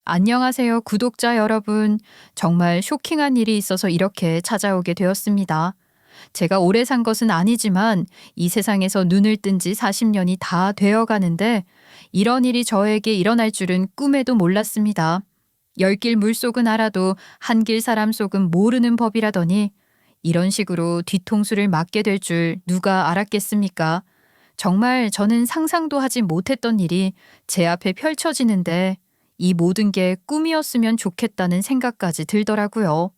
안녕하세요, 구독자 여러분. 정말 쇼킹한 일이 있어서 이렇게 찾아오게 되었습니다. 제가 오래 산 것은 아니지만 이 세상에서 눈을 뜬 지 40년이 다 되어 가는데 이런 일이 저에게 일어날 줄은 꿈에도 몰랐습니다. 열 길 물속은 알아도 한 길 사람 속은 모르는 법이라더니 이런 식으로 뒤통수를 맞게 될 줄 누가 알았겠습니까? 정말 저는 상상도 하지 못했던 일이 제 앞에 펼쳐지는데 이 모든 게 꿈이었으면 좋겠다는 생각까지 들더라고요.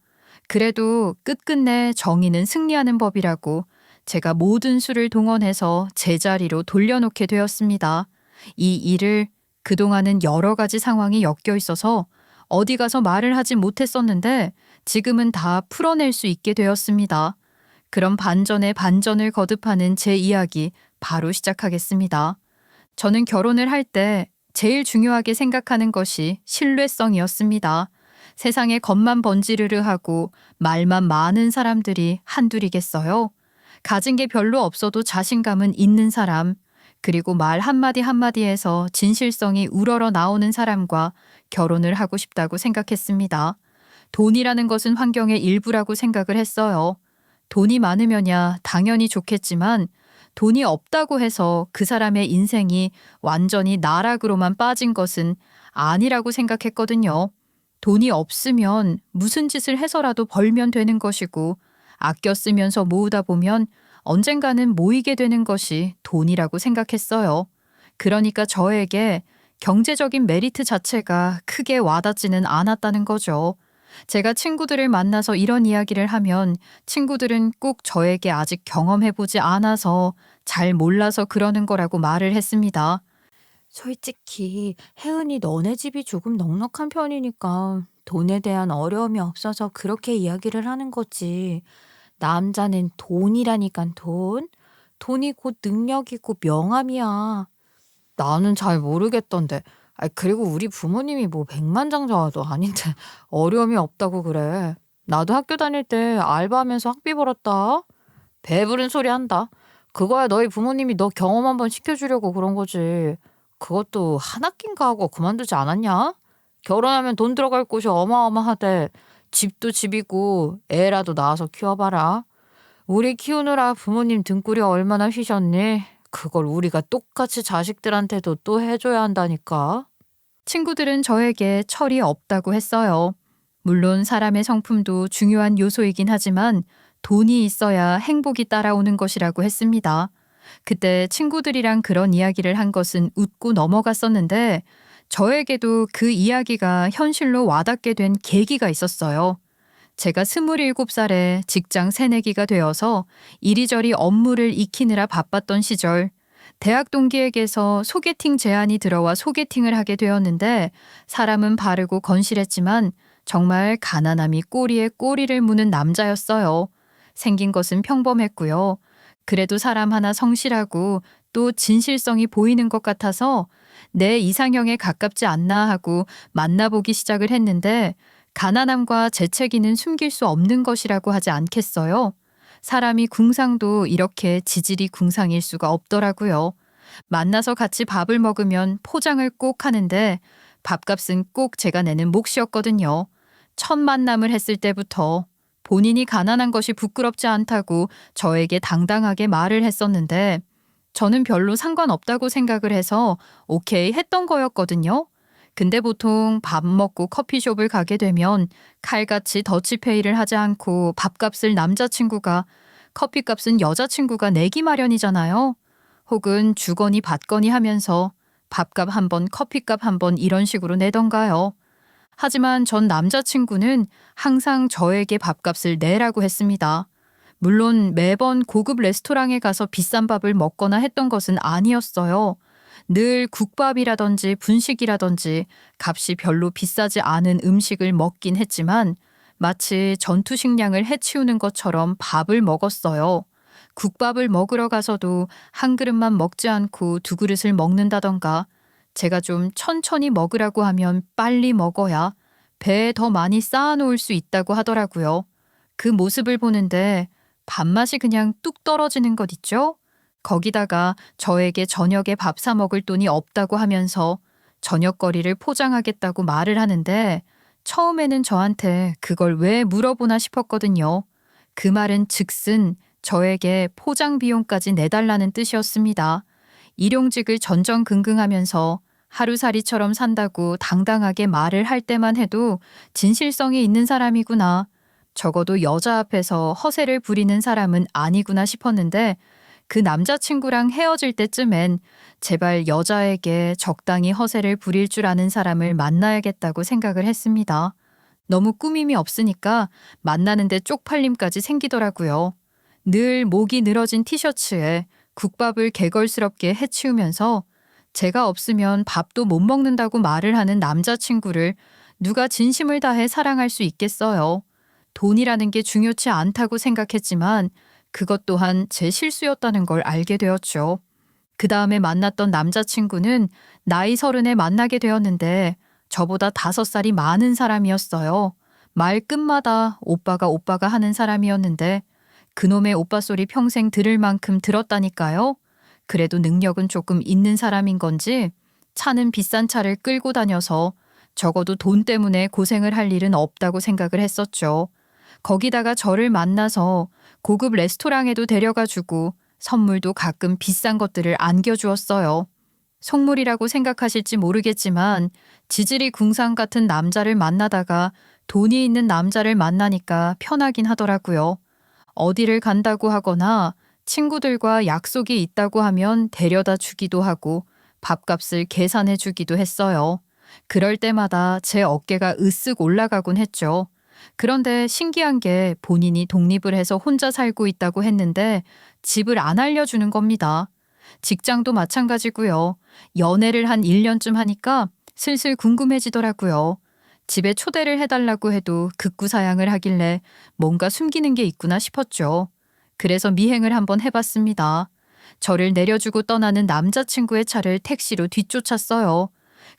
그래도 끝끝내 정의는 승리하는 법이라고 제가 모든 수를 동원해서 제자리로 돌려놓게 되었습니다. 이 일을 그동안은 여러 가지 상황이 엮여 있어서 어디 가서 말을 하지 못했었는데 지금은 다 풀어낼 수 있게 되었습니다. 그럼 반전에 반전을 거듭하는 제 이야기 바로 시작하겠습니다. 저는 결혼을 할 때 제일 중요하게 생각하는 것이 신뢰성이었습니다. 세상에 겉만 번지르르 하고 말만 많은 사람들이 한둘이겠어요? 가진 게 별로 없어도 자신감은 있는 사람, 그리고 말 한마디 한마디에서 진실성이 우러러 나오는 사람과 결혼을 하고 싶다고 생각했습니다. 돈이라는 것은 환경의 일부라고 생각을 했어요. 돈이 많으면야 당연히 좋겠지만 돈이 없다고 해서 그 사람의 인생이 완전히 나락으로만 빠진 것은 아니라고 생각했거든요. 돈이 없으면 무슨 짓을 해서라도 벌면 되는 것이고 아껴 쓰면서 모으다 보면 언젠가는 모이게 되는 것이 돈이라고 생각했어요. 그러니까 저에게 경제적인 메리트 자체가 크게 와닿지는 않았다는 거죠. 제가 친구들을 만나서 이런 이야기를 하면 친구들은 꼭 저에게 아직 경험해보지 않아서 잘 몰라서 그러는 거라고 말을 했습니다. 솔직히 혜은이 너네 집이 조금 넉넉한 편이니까 돈에 대한 어려움이 없어서 그렇게 이야기를 하는 거지. 남자는 돈이라니깐 돈. 돈이 곧 능력이고 명함이야. 나는 잘 모르겠던데. 그리고 우리 부모님이 뭐 백만장자도 아닌데 어려움이 없다고 그래. 나도 학교 다닐 때 알바하면서 학비 벌었다. 배부른 소리 한다. 그거야 너희 부모님이 너 경험 한번 시켜주려고 그런 거지. 그것도 한 학기인가 하고 그만두지 않았냐? 결혼하면 돈 들어갈 곳이 어마어마하대. 집도 집이고 애라도 낳아서 키워봐라. 우리 키우느라 부모님 등골이 얼마나 휘셨니? 그걸 우리가 똑같이 자식들한테도 또 해줘야 한다니까. 친구들은 저에게 철이 없다고 했어요. 물론 사람의 성품도 중요한 요소이긴 하지만 돈이 있어야 행복이 따라오는 것이라고 했습니다. 그때 친구들이랑 그런 이야기를 한 것은 웃고 넘어갔었는데 저에게도 그 이야기가 현실로 와닿게 된 계기가 있었어요. 제가 27살에 직장 새내기가 되어서 이리저리 업무를 익히느라 바빴던 시절 대학 동기에게서 소개팅 제안이 들어와 소개팅을 하게 되었는데 사람은 바르고 건실했지만 정말 가난함이 꼬리에 꼬리를 무는 남자였어요. 생긴 것은 평범했고요. 그래도 사람 하나 성실하고 또 진실성이 보이는 것 같아서 내 이상형에 가깝지 않나 하고 만나보기 시작을 했는데 가난함과 재채기는 숨길 수 없는 것이라고 하지 않겠어요? 사람이 궁상도 이렇게 지질이 궁상일 수가 없더라고요. 만나서 같이 밥을 먹으면 포장을 꼭 하는데 밥값은 꼭 제가 내는 몫이었거든요. 첫 만남을 했을 때부터 본인이 가난한 것이 부끄럽지 않다고 저에게 당당하게 말을 했었는데 저는 별로 상관없다고 생각을 해서 오케이 했던 거였거든요. 근데 보통 밥 먹고 커피숍을 가게 되면 칼같이 더치페이를 하지 않고 밥값을 남자친구가 커피값은 여자친구가 내기 마련이잖아요. 혹은 주거니 받거니 하면서 밥값 한 번, 커피값 한 번 이런 식으로 내던가요. 하지만 전 남자친구는 항상 저에게 밥값을 내라고 했습니다. 물론 매번 고급 레스토랑에 가서 비싼 밥을 먹거나 했던 것은 아니었어요. 늘 국밥이라든지 분식이라든지 값이 별로 비싸지 않은 음식을 먹긴 했지만 마치 전투식량을 해치우는 것처럼 밥을 먹었어요. 국밥을 먹으러 가서도 한 그릇만 먹지 않고 두 그릇을 먹는다던가 제가 좀 천천히 먹으라고 하면 빨리 먹어야 배에 더 많이 쌓아놓을 수 있다고 하더라고요. 그 모습을 보는데 밥맛이 그냥 뚝 떨어지는 것 있죠? 거기다가 저에게 저녁에 밥 사 먹을 돈이 없다고 하면서 저녁거리를 포장하겠다고 말을 하는데 처음에는 저한테 그걸 왜 물어보나 싶었거든요. 그 말은 즉슨 저에게 포장 비용까지 내달라는 뜻이었습니다. 일용직을 전전긍긍하면서 하루살이처럼 산다고 당당하게 말을 할 때만 해도 진실성이 있는 사람이구나. 적어도 여자 앞에서 허세를 부리는 사람은 아니구나 싶었는데 그 남자친구랑 헤어질 때쯤엔 제발 여자에게 적당히 허세를 부릴 줄 아는 사람을 만나야겠다고 생각을 했습니다. 너무 꾸밈이 없으니까 만나는데 쪽팔림까지 생기더라고요. 늘 목이 늘어진 티셔츠에 국밥을 개걸스럽게 해치우면서 제가 없으면 밥도 못 먹는다고 말을 하는 남자친구를 누가 진심을 다해 사랑할 수 있겠어요. 돈이라는 게 중요치 않다고 생각했지만 그것 또한 제 실수였다는 걸 알게 되었죠. 그 다음에 만났던 남자친구는 나이 30에 만나게 되었는데 저보다 5살이 많은 사람이었어요. 말 끝마다 오빠가 하는 사람이었는데 그놈의 오빠 소리 평생 들을 만큼 들었다니까요. 그래도 능력은 조금 있는 사람인 건지 차는 비싼 차를 끌고 다녀서 적어도 돈 때문에 고생을 할 일은 없다고 생각을 했었죠. 거기다가 저를 만나서 고급 레스토랑에도 데려가주고 선물도 가끔 비싼 것들을 안겨주었어요. 속물이라고 생각하실지 모르겠지만 지질이 궁상 같은 남자를 만나다가 돈이 있는 남자를 만나니까 편하긴 하더라고요. 어디를 간다고 하거나 친구들과 약속이 있다고 하면 데려다 주기도 하고 밥값을 계산해 주기도 했어요. 그럴 때마다 제 어깨가 으쓱 올라가곤 했죠. 그런데 신기한 게 본인이 독립을 해서 혼자 살고 있다고 했는데 집을 안 알려주는 겁니다. 직장도 마찬가지고요. 연애를 한 1년쯤 하니까 슬슬 궁금해지더라고요. 집에 초대를 해달라고 해도 극구사양을 하길래 뭔가 숨기는 게 있구나 싶었죠. 그래서 미행을 한번 해봤습니다. 저를 내려주고 떠나는 남자친구의 차를 택시로 뒤쫓았어요.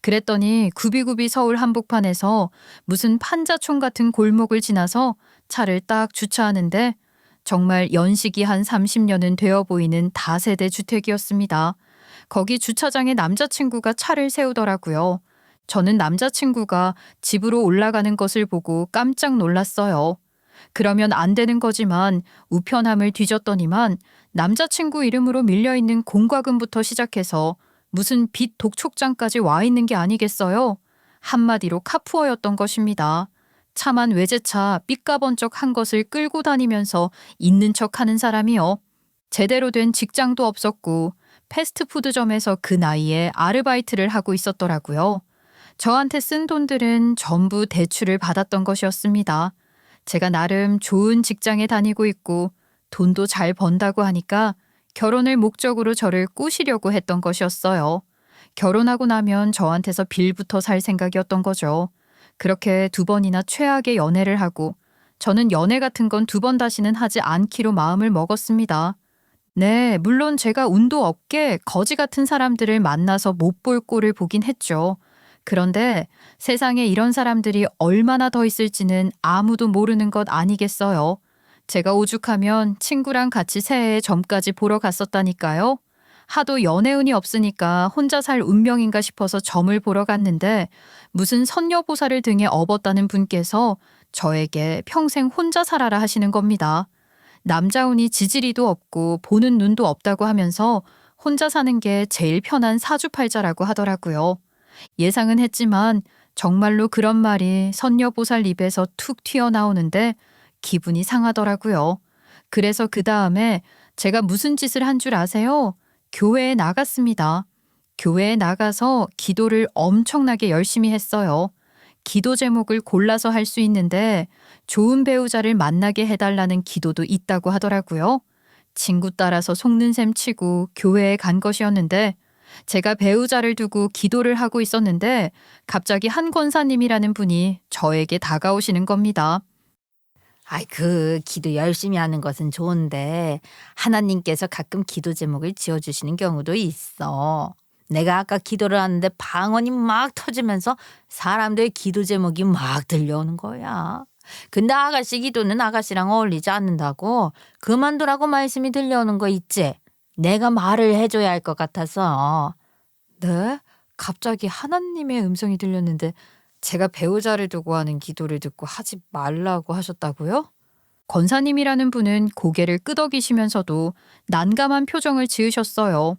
그랬더니 굽이굽이 서울 한복판에서 무슨 판자촌 같은 골목을 지나서 차를 딱 주차하는데 정말 연식이 한 30년은 되어 보이는 다세대 주택이었습니다. 거기 주차장에 남자친구가 차를 세우더라고요. 저는 남자친구가 집으로 올라가는 것을 보고 깜짝 놀랐어요. 그러면 안 되는 거지만 우편함을 뒤졌더니만 남자친구 이름으로 밀려있는 공과금부터 시작해서 무슨 빚 독촉장까지 와 있는 게 아니겠어요? 한마디로 카푸어였던 것입니다. 차만 외제차 삐까번쩍 한 것을 끌고 다니면서 있는 척하는 사람이요. 제대로 된 직장도 없었고 패스트푸드점에서 그 나이에 아르바이트를 하고 있었더라고요. 저한테 쓴 돈들은 전부 대출을 받았던 것이었습니다. 제가 나름 좋은 직장에 다니고 있고 돈도 잘 번다고 하니까 결혼을 목적으로 저를 꼬시려고 했던 것이었어요. 결혼하고 나면 저한테서 빌부터 살 생각이었던 거죠. 그렇게 2번이나 최악의 연애를 하고 저는 연애 같은 건 2번 다시는 하지 않기로 마음을 먹었습니다. 네, 물론 제가 운도 없게 거지 같은 사람들을 만나서 못 볼 꼴을 보긴 했죠. 그런데 세상에 이런 사람들이 얼마나 더 있을지는 아무도 모르는 것 아니겠어요. 제가 오죽하면 친구랑 같이 새해에 점까지 보러 갔었다니까요. 하도 연애운이 없으니까 혼자 살 운명인가 싶어서 점을 보러 갔는데 무슨 선녀보살을 등에 업었다는 분께서 저에게 평생 혼자 살아라 하시는 겁니다. 남자운이 지지리도 없고 보는 눈도 없다고 하면서 혼자 사는 게 제일 편한 사주팔자라고 하더라고요. 예상은 했지만 정말로 그런 말이 선녀보살 입에서 툭 튀어나오는데 기분이 상하더라고요. 그래서 그 다음에 제가 무슨 짓을 한 줄 아세요? 교회에 나갔습니다. 교회에 나가서 기도를 엄청나게 열심히 했어요. 기도 제목을 골라서 할 수 있는데 좋은 배우자를 만나게 해달라는 기도도 있다고 하더라고요. 친구 따라서 속는 셈 치고 교회에 간 것이었는데 제가 배우자를 두고 기도를 하고 있었는데 갑자기 한 권사님이라는 분이 저에게 다가오시는 겁니다. 아이, 기도 열심히 하는 것은 좋은데 하나님께서 가끔 기도 제목을 지어주시는 경우도 있어. 내가 아까 기도를 하는데 방언이 막 터지면서 사람들의 기도 제목이 막 들려오는 거야. 근데 아가씨 기도는 아가씨랑 어울리지 않는다고 그만두라고 말씀이 들려오는 거 있지? 내가 말을 해줘야 할 것 같아서. 네? 갑자기 하나님의 음성이 들렸는데 제가 배우자를 두고 하는 기도를 듣고 하지 말라고 하셨다고요? 권사님이라는 분은 고개를 끄덕이시면서도 난감한 표정을 지으셨어요.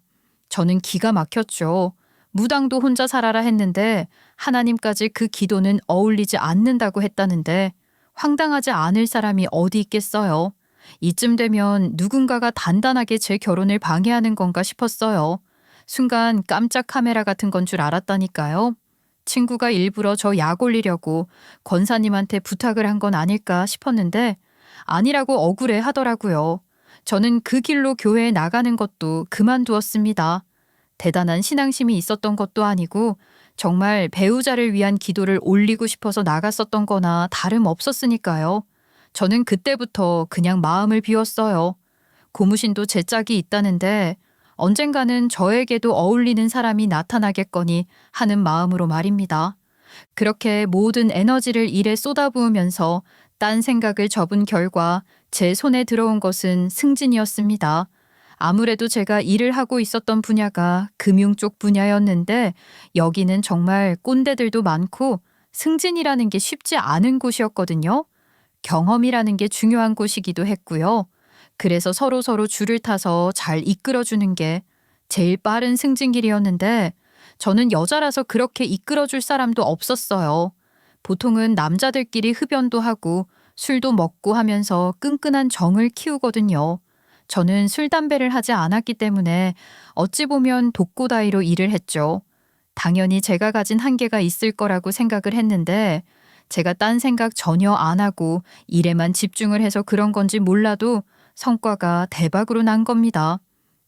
저는 기가 막혔죠. 무당도 혼자 살아라 했는데 하나님까지 그 기도는 어울리지 않는다고 했다는데 황당하지 않을 사람이 어디 있겠어요. 이쯤 되면 누군가가 단단하게 제 결혼을 방해하는 건가 싶었어요. 순간 깜짝 카메라 같은 건 줄 알았다니까요. 친구가 일부러 저 약 올리려고 권사님한테 부탁을 한 건 아닐까 싶었는데 아니라고 억울해 하더라고요. 저는 그 길로 교회에 나가는 것도 그만두었습니다. 대단한 신앙심이 있었던 것도 아니고 정말 배우자를 위한 기도를 올리고 싶어서 나갔었던 거나 다름없었으니까요. 저는 그때부터 그냥 마음을 비웠어요. 고무신도 제 짝이 있다는데 언젠가는 저에게도 어울리는 사람이 나타나겠거니 하는 마음으로 말입니다. 그렇게 모든 에너지를 일에 쏟아부으면서 딴 생각을 접은 결과 제 손에 들어온 것은 승진이었습니다. 아무래도 제가 일을 하고 있었던 분야가 금융 쪽 분야였는데 여기는 정말 꼰대들도 많고 승진이라는 게 쉽지 않은 곳이었거든요. 경험이라는 게 중요한 곳이기도 했고요. 그래서 서로서로 줄을 타서 잘 이끌어주는 게 제일 빠른 승진길이었는데 저는 여자라서 그렇게 이끌어줄 사람도 없었어요. 보통은 남자들끼리 흡연도 하고 술도 먹고 하면서 끈끈한 정을 키우거든요. 저는 술, 담배를 하지 않았기 때문에 어찌 보면 독고다이로 일을 했죠. 당연히 제가 가진 한계가 있을 거라고 생각을 했는데 제가 딴 생각 전혀 안 하고 일에만 집중을 해서 그런 건지 몰라도 성과가 대박으로 난 겁니다.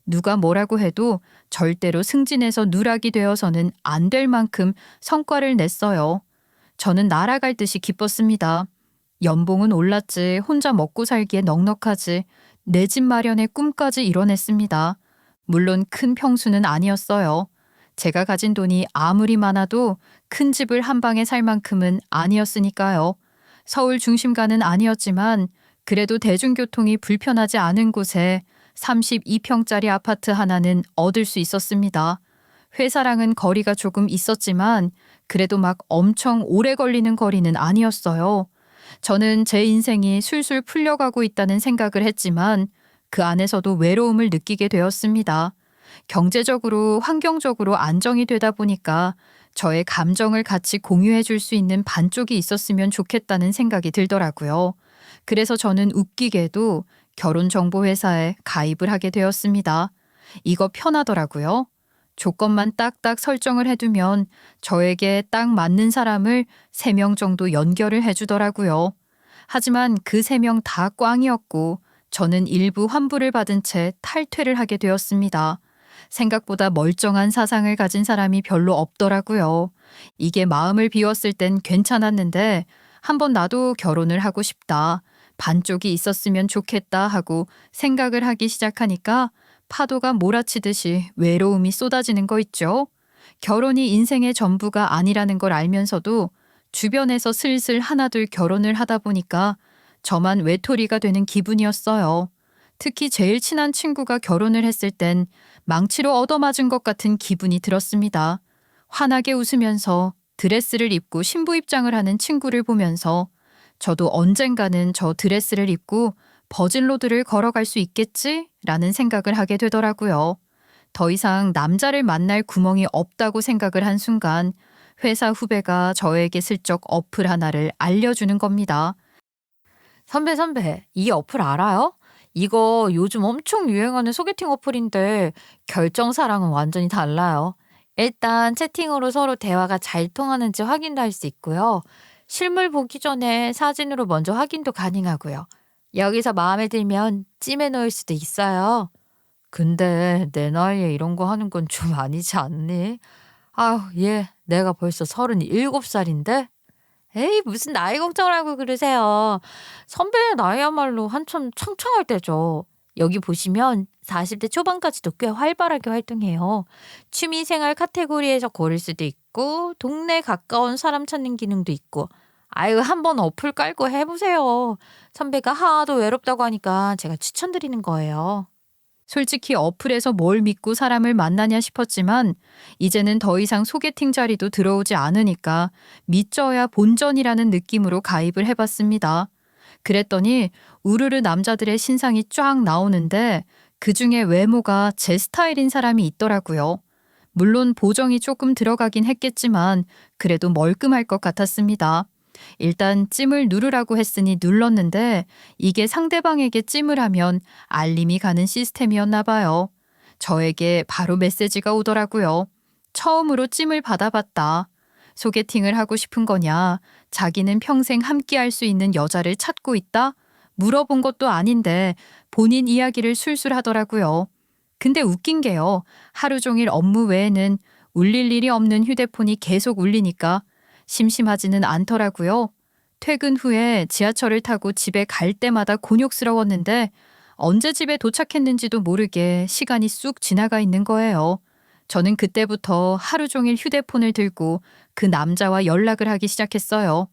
누가 뭐라고 해도 절대로 승진해서 누락이 되어서는 안 될 만큼 성과를 냈어요. 저는 날아갈 듯이 기뻤습니다. 연봉은 올랐지 혼자 먹고 살기에 넉넉하지 내 집 마련의 꿈까지 이뤄냈습니다. 물론 큰 평수는 아니었어요. 제가 가진 돈이 아무리 많아도 큰 집을 한 방에 살 만큼은 아니었으니까요. 서울 중심가는 아니었지만 그래도 대중교통이 불편하지 않은 곳에 32평짜리 아파트 하나는 얻을 수 있었습니다. 회사랑은 거리가 조금 있었지만 그래도 막 엄청 오래 걸리는 거리는 아니었어요. 저는 제 인생이 술술 풀려가고 있다는 생각을 했지만 그 안에서도 외로움을 느끼게 되었습니다. 경제적으로, 환경적으로 안정이 되다 보니까 저의 감정을 같이 공유해 줄 수 있는 반쪽이 있었으면 좋겠다는 생각이 들더라고요. 그래서 저는 웃기게도 결혼정보회사에 가입을 하게 되었습니다. 이거 편하더라고요. 조건만 딱딱 설정을 해두면 저에게 딱 맞는 사람을 3명 정도 연결을 해주더라고요. 하지만 그 3명 다 꽝이었고 저는 일부 환불을 받은 채 탈퇴를 하게 되었습니다. 생각보다 멀쩡한 사상을 가진 사람이 별로 없더라고요. 이게 마음을 비웠을 땐 괜찮았는데 한번 나도 결혼을 하고 싶다. 반쪽이 있었으면 좋겠다 하고 생각을 하기 시작하니까 파도가 몰아치듯이 외로움이 쏟아지는 거 있죠. 결혼이 인생의 전부가 아니라는 걸 알면서도 주변에서 슬슬 하나둘 결혼을 하다 보니까 저만 외톨이가 되는 기분이었어요. 특히 제일 친한 친구가 결혼을 했을 땐 망치로 얻어맞은 것 같은 기분이 들었습니다. 환하게 웃으면서 드레스를 입고 신부 입장을 하는 친구를 보면서 저도 언젠가는 저 드레스를 입고 버진로드를 걸어갈 수 있겠지? 라는 생각을 하게 되더라고요. 더 이상 남자를 만날 구멍이 없다고 생각을 한 순간 회사 후배가 저에게 슬쩍 어플 하나를 알려주는 겁니다. 선배, 이 어플 알아요? 이거 요즘 엄청 유행하는 소개팅 어플인데 결정사랑은 완전히 달라요. 일단 채팅으로 서로 대화가 잘 통하는지 확인도 할 수 있고요. 실물 보기 전에 사진으로 먼저 확인도 가능하고요. 여기서 마음에 들면 찜해 놓을 수도 있어요. 근데 내 나이에 이런 거 하는 건 좀 아니지 않니? 아휴, 내가 벌써 37살인데? 에이, 무슨 나이 걱정을 하고 그러세요. 선배의 나이야말로 한참 창창할 때죠. 여기 보시면 40대 초반까지도 꽤 활발하게 활동해요. 취미생활 카테고리에서 고를 수도 있고 동네 가까운 사람 찾는 기능도 있고 아유, 한번 어플 깔고 해보세요. 선배가 하도 외롭다고 하니까 제가 추천드리는 거예요. 솔직히 어플에서 뭘 믿고 사람을 만나냐 싶었지만 이제는 더 이상 소개팅 자리도 들어오지 않으니까 믿져야 본전이라는 느낌으로 가입을 해봤습니다. 그랬더니 우르르 남자들의 신상이 쫙 나오는데 그중에 외모가 제 스타일인 사람이 있더라고요. 물론 보정이 조금 들어가긴 했겠지만 그래도 멀끔할 것 같았습니다. 일단 찜을 누르라고 했으니 눌렀는데 이게 상대방에게 찜을 하면 알림이 가는 시스템이었나 봐요. 저에게 바로 메시지가 오더라고요. 처음으로 찜을 받아봤다. 소개팅을 하고 싶은 거냐? 자기는 평생 함께할 수 있는 여자를 찾고 있다? 물어본 것도 아닌데 본인 이야기를 술술 하더라고요. 근데 웃긴 게요. 하루 종일 업무 외에는 울릴 일이 없는 휴대폰이 계속 울리니까 심심하지는 않더라고요. 퇴근 후에 지하철을 타고 집에 갈 때마다 곤욕스러웠는데 언제 집에 도착했는지도 모르게 시간이 쑥 지나가 있는 거예요. 저는 그때부터 하루 종일 휴대폰을 들고 그 남자와 연락을 하기 시작했어요.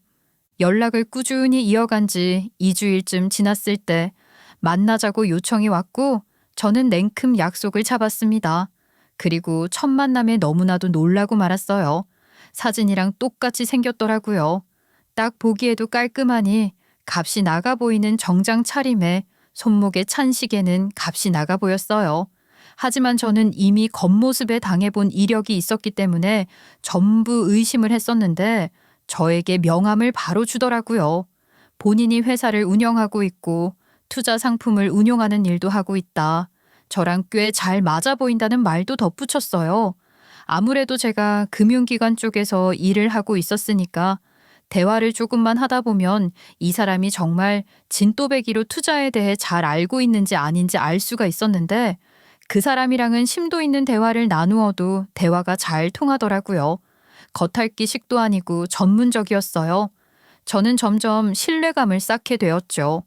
연락을 꾸준히 이어간 지 2주일쯤 지났을 때 만나자고 요청이 왔고 저는 냉큼 약속을 잡았습니다. 그리고 첫 만남에 너무나도 놀라고 말았어요. 사진이랑 똑같이 생겼더라고요. 딱 보기에도 깔끔하니 값이 나가 보이는 정장 차림에 손목에 찬 시계는 값이 나가 보였어요. 하지만 저는 이미 겉모습에 당해본 이력이 있었기 때문에 전부 의심을 했었는데 저에게 명함을 바로 주더라고요. 본인이 회사를 운영하고 있고 투자 상품을 운용하는 일도 하고 있다. 저랑 꽤 잘 맞아 보인다는 말도 덧붙였어요. 아무래도 제가 금융기관 쪽에서 일을 하고 있었으니까 대화를 조금만 하다 보면 이 사람이 정말 진또배기로 투자에 대해 잘 알고 있는지 아닌지 알 수가 있었는데 그 사람이랑은 심도 있는 대화를 나누어도 대화가 잘 통하더라고요. 겉핥기식도 아니고 전문적이었어요. 저는 점점 신뢰감을 쌓게 되었죠.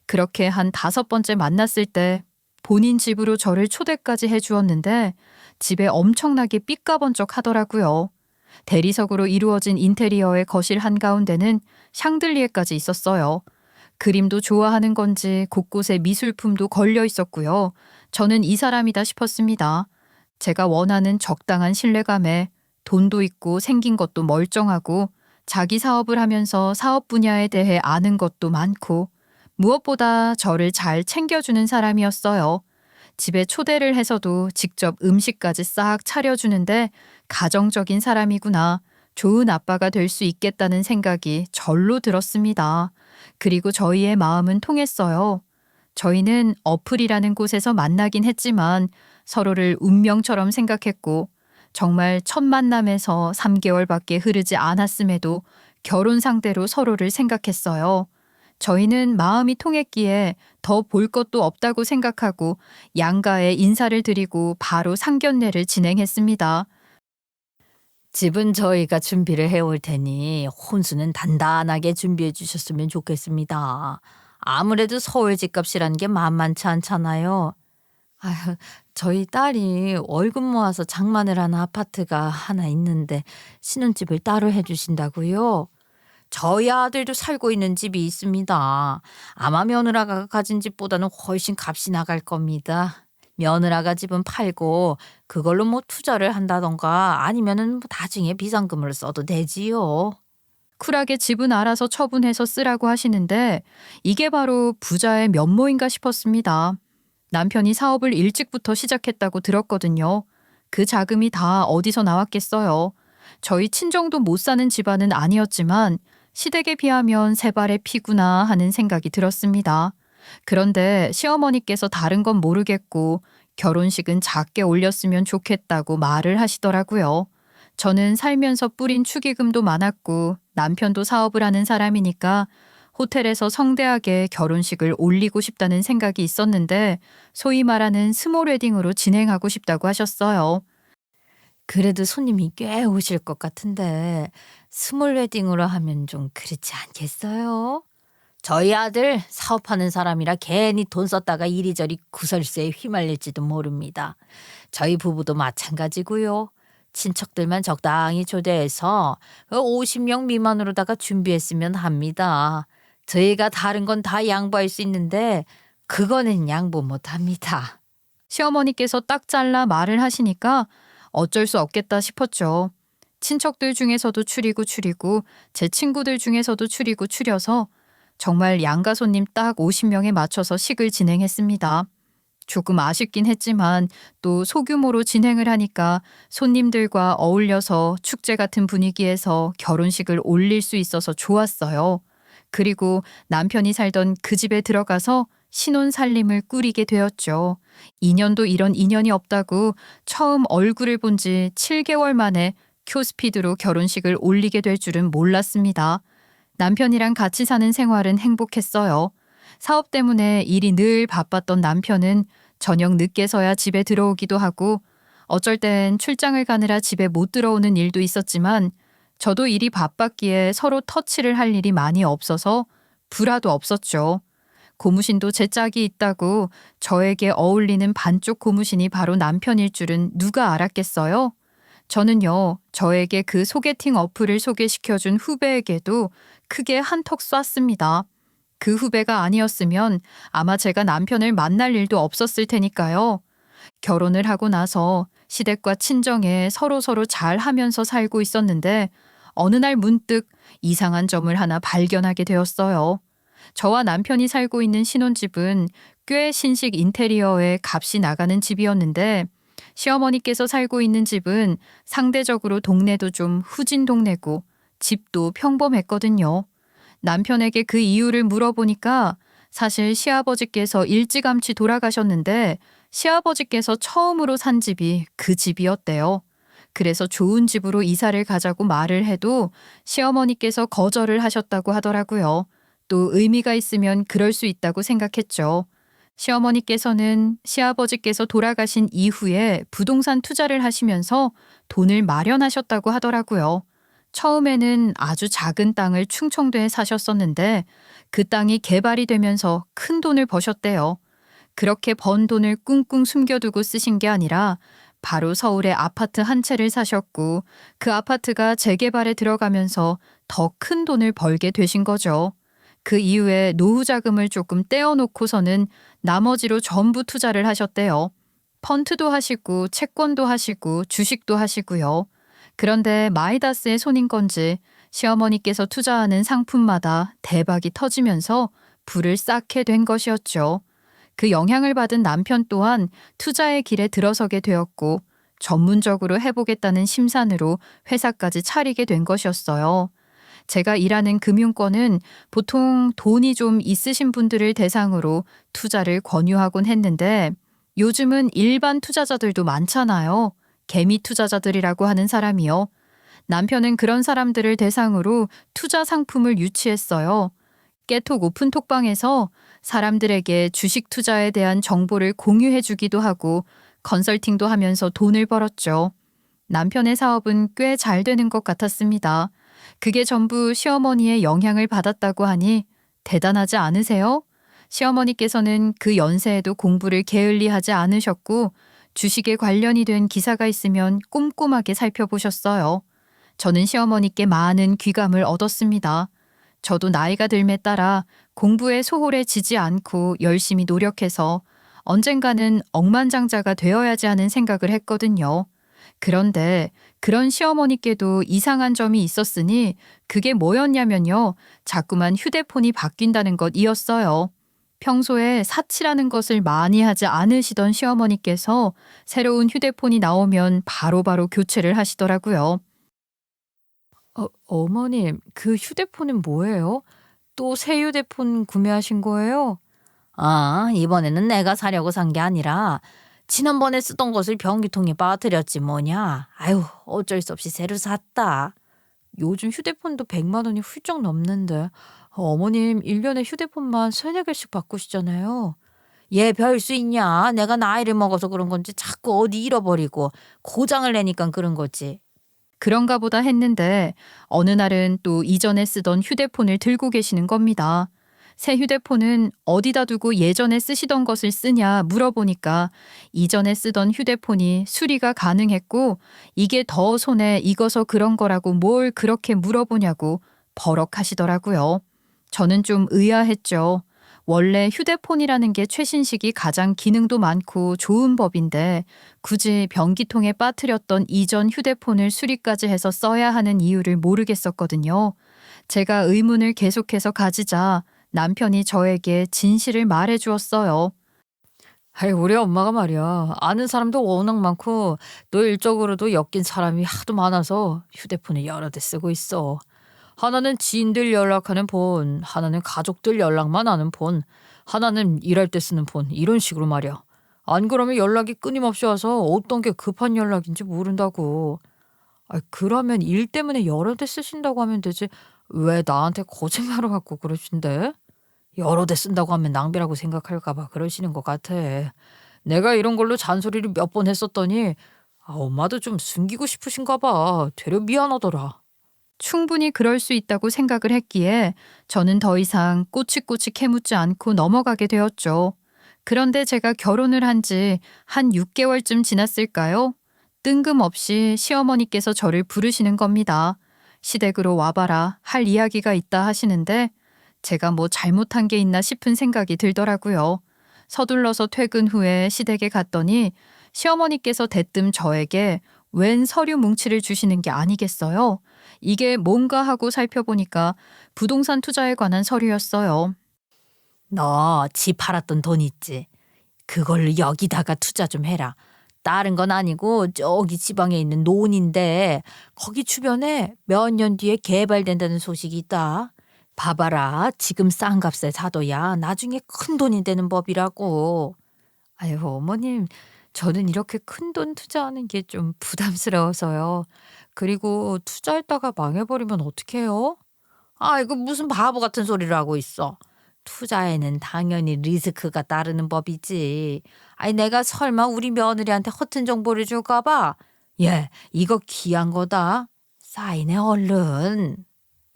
그렇게 한 5번째 만났을 때 본인 집으로 저를 초대까지 해주었는데 집에 엄청나게 삐까번쩍 하더라고요. 대리석으로 이루어진 인테리어의 거실 한가운데는 샹들리에까지 있었어요. 그림도 좋아하는 건지 곳곳에 미술품도 걸려 있었고요. 저는 이 사람이다 싶었습니다. 제가 원하는 적당한 신뢰감에 돈도 있고 생긴 것도 멀쩡하고 자기 사업을 하면서 사업 분야에 대해 아는 것도 많고 무엇보다 저를 잘 챙겨주는 사람이었어요. 집에 초대를 해서도 직접 음식까지 싹 차려주는데 가정적인 사람이구나. 좋은 아빠가 될 수 있겠다는 생각이 절로 들었습니다. 그리고 저희의 마음은 통했어요. 저희는 어플이라는 곳에서 만나긴 했지만 서로를 운명처럼 생각했고 정말 첫 만남에서 3개월밖에 흐르지 않았음에도 결혼 상대로 서로를 생각했어요. 저희는 마음이 통했기에 더 볼 것도 없다고 생각하고 양가에 인사를 드리고 바로 상견례를 진행했습니다. 집은 저희가 준비를 해올 테니 혼수는 단단하게 준비해 주셨으면 좋겠습니다. 아무래도 서울 집값이라는 게 만만치 않잖아요. 아휴, 저희 딸이 월급 모아서 장만을 하는 아파트가 하나 있는데 신혼집을 따로 해주신다고요? 저희 아들도 살고 있는 집이 있습니다. 아마 며느라가 가진 집보다는 훨씬 값이 나갈 겁니다. 며느라가 집은 팔고 그걸로 뭐 투자를 한다던가 아니면은 뭐 나중에 비상금으로 써도 되지요. 쿨하게 집은 알아서 처분해서 쓰라고 하시는데 이게 바로 부자의 면모인가 싶었습니다. 남편이 사업을 일찍부터 시작했다고 들었거든요. 그 자금이 다 어디서 나왔겠어요. 저희 친정도 못 사는 집안은 아니었지만 시댁에 비하면 세 발의 피구나 하는 생각이 들었습니다. 그런데 시어머니께서 다른 건 모르겠고 결혼식은 작게 올렸으면 좋겠다고 말을 하시더라고요. 저는 살면서 뿌린 축의금도 많았고 남편도 사업을 하는 사람이니까 호텔에서 성대하게 결혼식을 올리고 싶다는 생각이 있었는데 소위 말하는 스몰 웨딩으로 진행하고 싶다고 하셨어요. 그래도 손님이 꽤 오실 것 같은데 스몰 웨딩으로 하면 좀 그렇지 않겠어요? 저희 아들 사업하는 사람이라 괜히 돈 썼다가 이리저리 구설수에 휘말릴지도 모릅니다. 저희 부부도 마찬가지고요. 친척들만 적당히 초대해서 50명 미만으로다가 준비했으면 합니다. 저희가 다른 건 다 양보할 수 있는데 그거는 양보 못 합니다. 시어머니께서 딱 잘라 말을 하시니까 어쩔 수 없겠다 싶었죠. 친척들 중에서도 추리고 제 친구들 중에서도 추려서 정말 양가 손님 딱 50명에 맞춰서 식을 진행했습니다. 조금 아쉽긴 했지만 또 소규모로 진행을 하니까 손님들과 어울려서 축제 같은 분위기에서 결혼식을 올릴 수 있어서 좋았어요. 그리고 남편이 살던 그 집에 들어가서 신혼 살림을 꾸리게 되었죠. 인연도 이런 인연이 없다고 처음 얼굴을 본 지 7개월 만에 큐스피드로 결혼식을 올리게 될 줄은 몰랐습니다. 남편이랑 같이 사는 생활은 행복했어요. 사업 때문에 일이 늘 바빴던 남편은 저녁 늦게서야 집에 들어오기도 하고 어쩔 땐 출장을 가느라 집에 못 들어오는 일도 있었지만 저도 일이 바빴기에 서로 터치를 할 일이 많이 없어서 불화도 없었죠. 고무신도 제 짝이 있다고 저에게 어울리는 반쪽 고무신이 바로 남편일 줄은 누가 알았겠어요? 저는요, 저에게 그 소개팅 어플을 소개시켜준 후배에게도 크게 한턱 쐈습니다. 그 후배가 아니었으면 아마 제가 남편을 만날 일도 없었을 테니까요. 결혼을 하고 나서 시댁과 친정에 서로서로 잘 하면서 살고 있었는데 어느 날 문득 이상한 점을 하나 발견하게 되었어요. 저와 남편이 살고 있는 신혼집은 꽤 신식 인테리어에 값이 나가는 집이었는데 시어머니께서 살고 있는 집은 상대적으로 동네도 좀 후진 동네고 집도 평범했거든요. 남편에게 그 이유를 물어보니까 사실 시아버지께서 일찌감치 돌아가셨는데 시아버지께서 처음으로 산 집이 그 집이었대요. 그래서 좋은 집으로 이사를 가자고 말을 해도 시어머니께서 거절을 하셨다고 하더라고요. 또 의미가 있으면 그럴 수 있다고 생각했죠. 시어머니께서는 시아버지께서 돌아가신 이후에 부동산 투자를 하시면서 돈을 마련하셨다고 하더라고요. 처음에는 아주 작은 땅을 충청도에 사셨었는데 그 땅이 개발이 되면서 큰 돈을 버셨대요. 그렇게 번 돈을 꿍꿍 숨겨두고 쓰신 게 아니라 바로 서울에 아파트 한 채를 사셨고 그 아파트가 재개발에 들어가면서 더 큰 돈을 벌게 되신 거죠. 그 이후에 노후 자금을 조금 떼어놓고서는 나머지로 전부 투자를 하셨대요. 펀트도 하시고 채권도 하시고 주식도 하시고요. 그런데 마이다스의 손인 건지 시어머니께서 투자하는 상품마다 대박이 터지면서 불을 쌓게 된 것이었죠. 그 영향을 받은 남편 또한 투자의 길에 들어서게 되었고 전문적으로 해보겠다는 심산으로 회사까지 차리게 된 것이었어요. 제가 일하는 금융권은 보통 돈이 좀 있으신 분들을 대상으로 투자를 권유하곤 했는데 요즘은 일반 투자자들도 많잖아요. 개미 투자자들이라고 하는 사람이요. 남편은 그런 사람들을 대상으로 투자 상품을 유치했어요. 깨톡 오픈톡방에서 사람들에게 주식 투자에 대한 정보를 공유해 주기도 하고 컨설팅도 하면서 돈을 벌었죠. 남편의 사업은 꽤 잘 되는 것 같았습니다. 그게 전부 시어머니의 영향을 받았다고 하니 대단하지 않으세요? 시어머니께서는 그 연세에도 공부를 게을리하지 않으셨고 주식에 관련이 된 기사가 있으면 꼼꼼하게 살펴보셨어요. 저는 시어머니께 많은 귀감을 얻었습니다. 저도 나이가 들매 따라 공부에 소홀해 지지 않고 열심히 노력해서 언젠가는 억만장자가 되어야지 하는 생각을 했거든요. 그런데 그런 시어머니께도 이상한 점이 있었으니 그게 뭐였냐면요. 자꾸만 휴대폰이 바뀐다는 것이었어요. 평소에 사치라는 것을 많이 하지 않으시던 시어머니께서 새로운 휴대폰이 나오면 바로바로 교체를 하시더라고요. 어머님, 그 휴대폰은 뭐예요? 또 새 휴대폰 구매하신 거예요? 아, 이번에는 내가 사려고 산 게 아니라 지난번에 쓰던 것을 변기통에 빠뜨렸지 뭐냐. 아유, 어쩔 수 없이 새로 샀다. 요즘 휴대폰도 100만 원이 훌쩍 넘는데 어머님 1년에 휴대폰만 3-4개씩 바꾸시잖아요. 얘 별 수 있냐? 내가 나이를 먹어서 그런 건지 자꾸 어디 잃어버리고 고장을 내니까 그런 거지. 그런가 보다 했는데 어느 날은 또 이전에 쓰던 휴대폰을 들고 계시는 겁니다. 새 휴대폰은 어디다 두고 예전에 쓰시던 것을 쓰냐 물어보니까 이전에 쓰던 휴대폰이 수리가 가능했고 이게 더 손에 익어서 그런 거라고 뭘 그렇게 물어보냐고 버럭하시더라고요. 저는 좀 의아했죠. 원래 휴대폰이라는 게 최신식이 가장 기능도 많고 좋은 법인데 굳이 변기통에 빠뜨렸던 이전 휴대폰을 수리까지 해서 써야 하는 이유를 모르겠었거든요. 제가 의문을 계속해서 가지자 남편이 저에게 진실을 말해 주었어요. 아이, 우리 엄마가 말이야. 아는 사람도 워낙 많고 너 일적으로도 엮인 사람이 하도 많아서 휴대폰을 여러 대 쓰고 있어. 하나는 지인들 연락하는 폰, 하나는 가족들 연락만 하는 폰, 하나는 일할 때 쓰는 폰, 이런 식으로 말이야. 안 그러면 연락이 끊임없이 와서 어떤 게 급한 연락인지 모른다고. 아, 그러면 일 때문에 여러 대 쓰신다고 하면 되지. 왜 나한테 거짓말을 갖고 그러신데? 여러 대 쓴다고 하면 낭비라고 생각할까 봐 그러시는 것 같아. 내가 이런 걸로 잔소리를 몇 번 했었더니 엄마도 좀 숨기고 싶으신가 봐. 되려 미안하더라. 충분히 그럴 수 있다고 생각을 했기에 저는 더 이상 꼬치꼬치 캐묻지 않고 넘어가게 되었죠. 그런데 제가 결혼을 한 지 한 6개월쯤 지났을까요? 뜬금없이 시어머니께서 저를 부르시는 겁니다. 시댁으로 와봐라, 할 이야기가 있다 하시는데 제가 뭐 잘못한 게 있나 싶은 생각이 들더라고요. 서둘러서 퇴근 후에 시댁에 갔더니 시어머니께서 대뜸 저에게 웬 서류 뭉치를 주시는 게 아니겠어요? 이게 뭔가 하고 살펴보니까 부동산 투자에 관한 서류였어요. 너 집 팔았던 돈 있지? 그걸 여기다가 투자 좀 해라. 다른 건 아니고 저기 지방에 있는 논인데 거기 주변에 몇 년 뒤에 개발된다는 소식이 있다. 봐봐라. 지금 싼 값에 사둬야 나중에 큰 돈이 되는 법이라고. 아유, 어머님, 저는 이렇게 큰 돈 투자하는 게 좀 부담스러워서요. 그리고 투자했다가 망해버리면 어떡해요? 아, 이거 무슨 바보 같은 소리를 하고 있어. 투자에는 당연히 리스크가 따르는 법이지. 아니, 내가 설마 우리 며느리한테 허튼 정보를 줄까 봐. 예, 이거 귀한 거다. 사인해 얼른.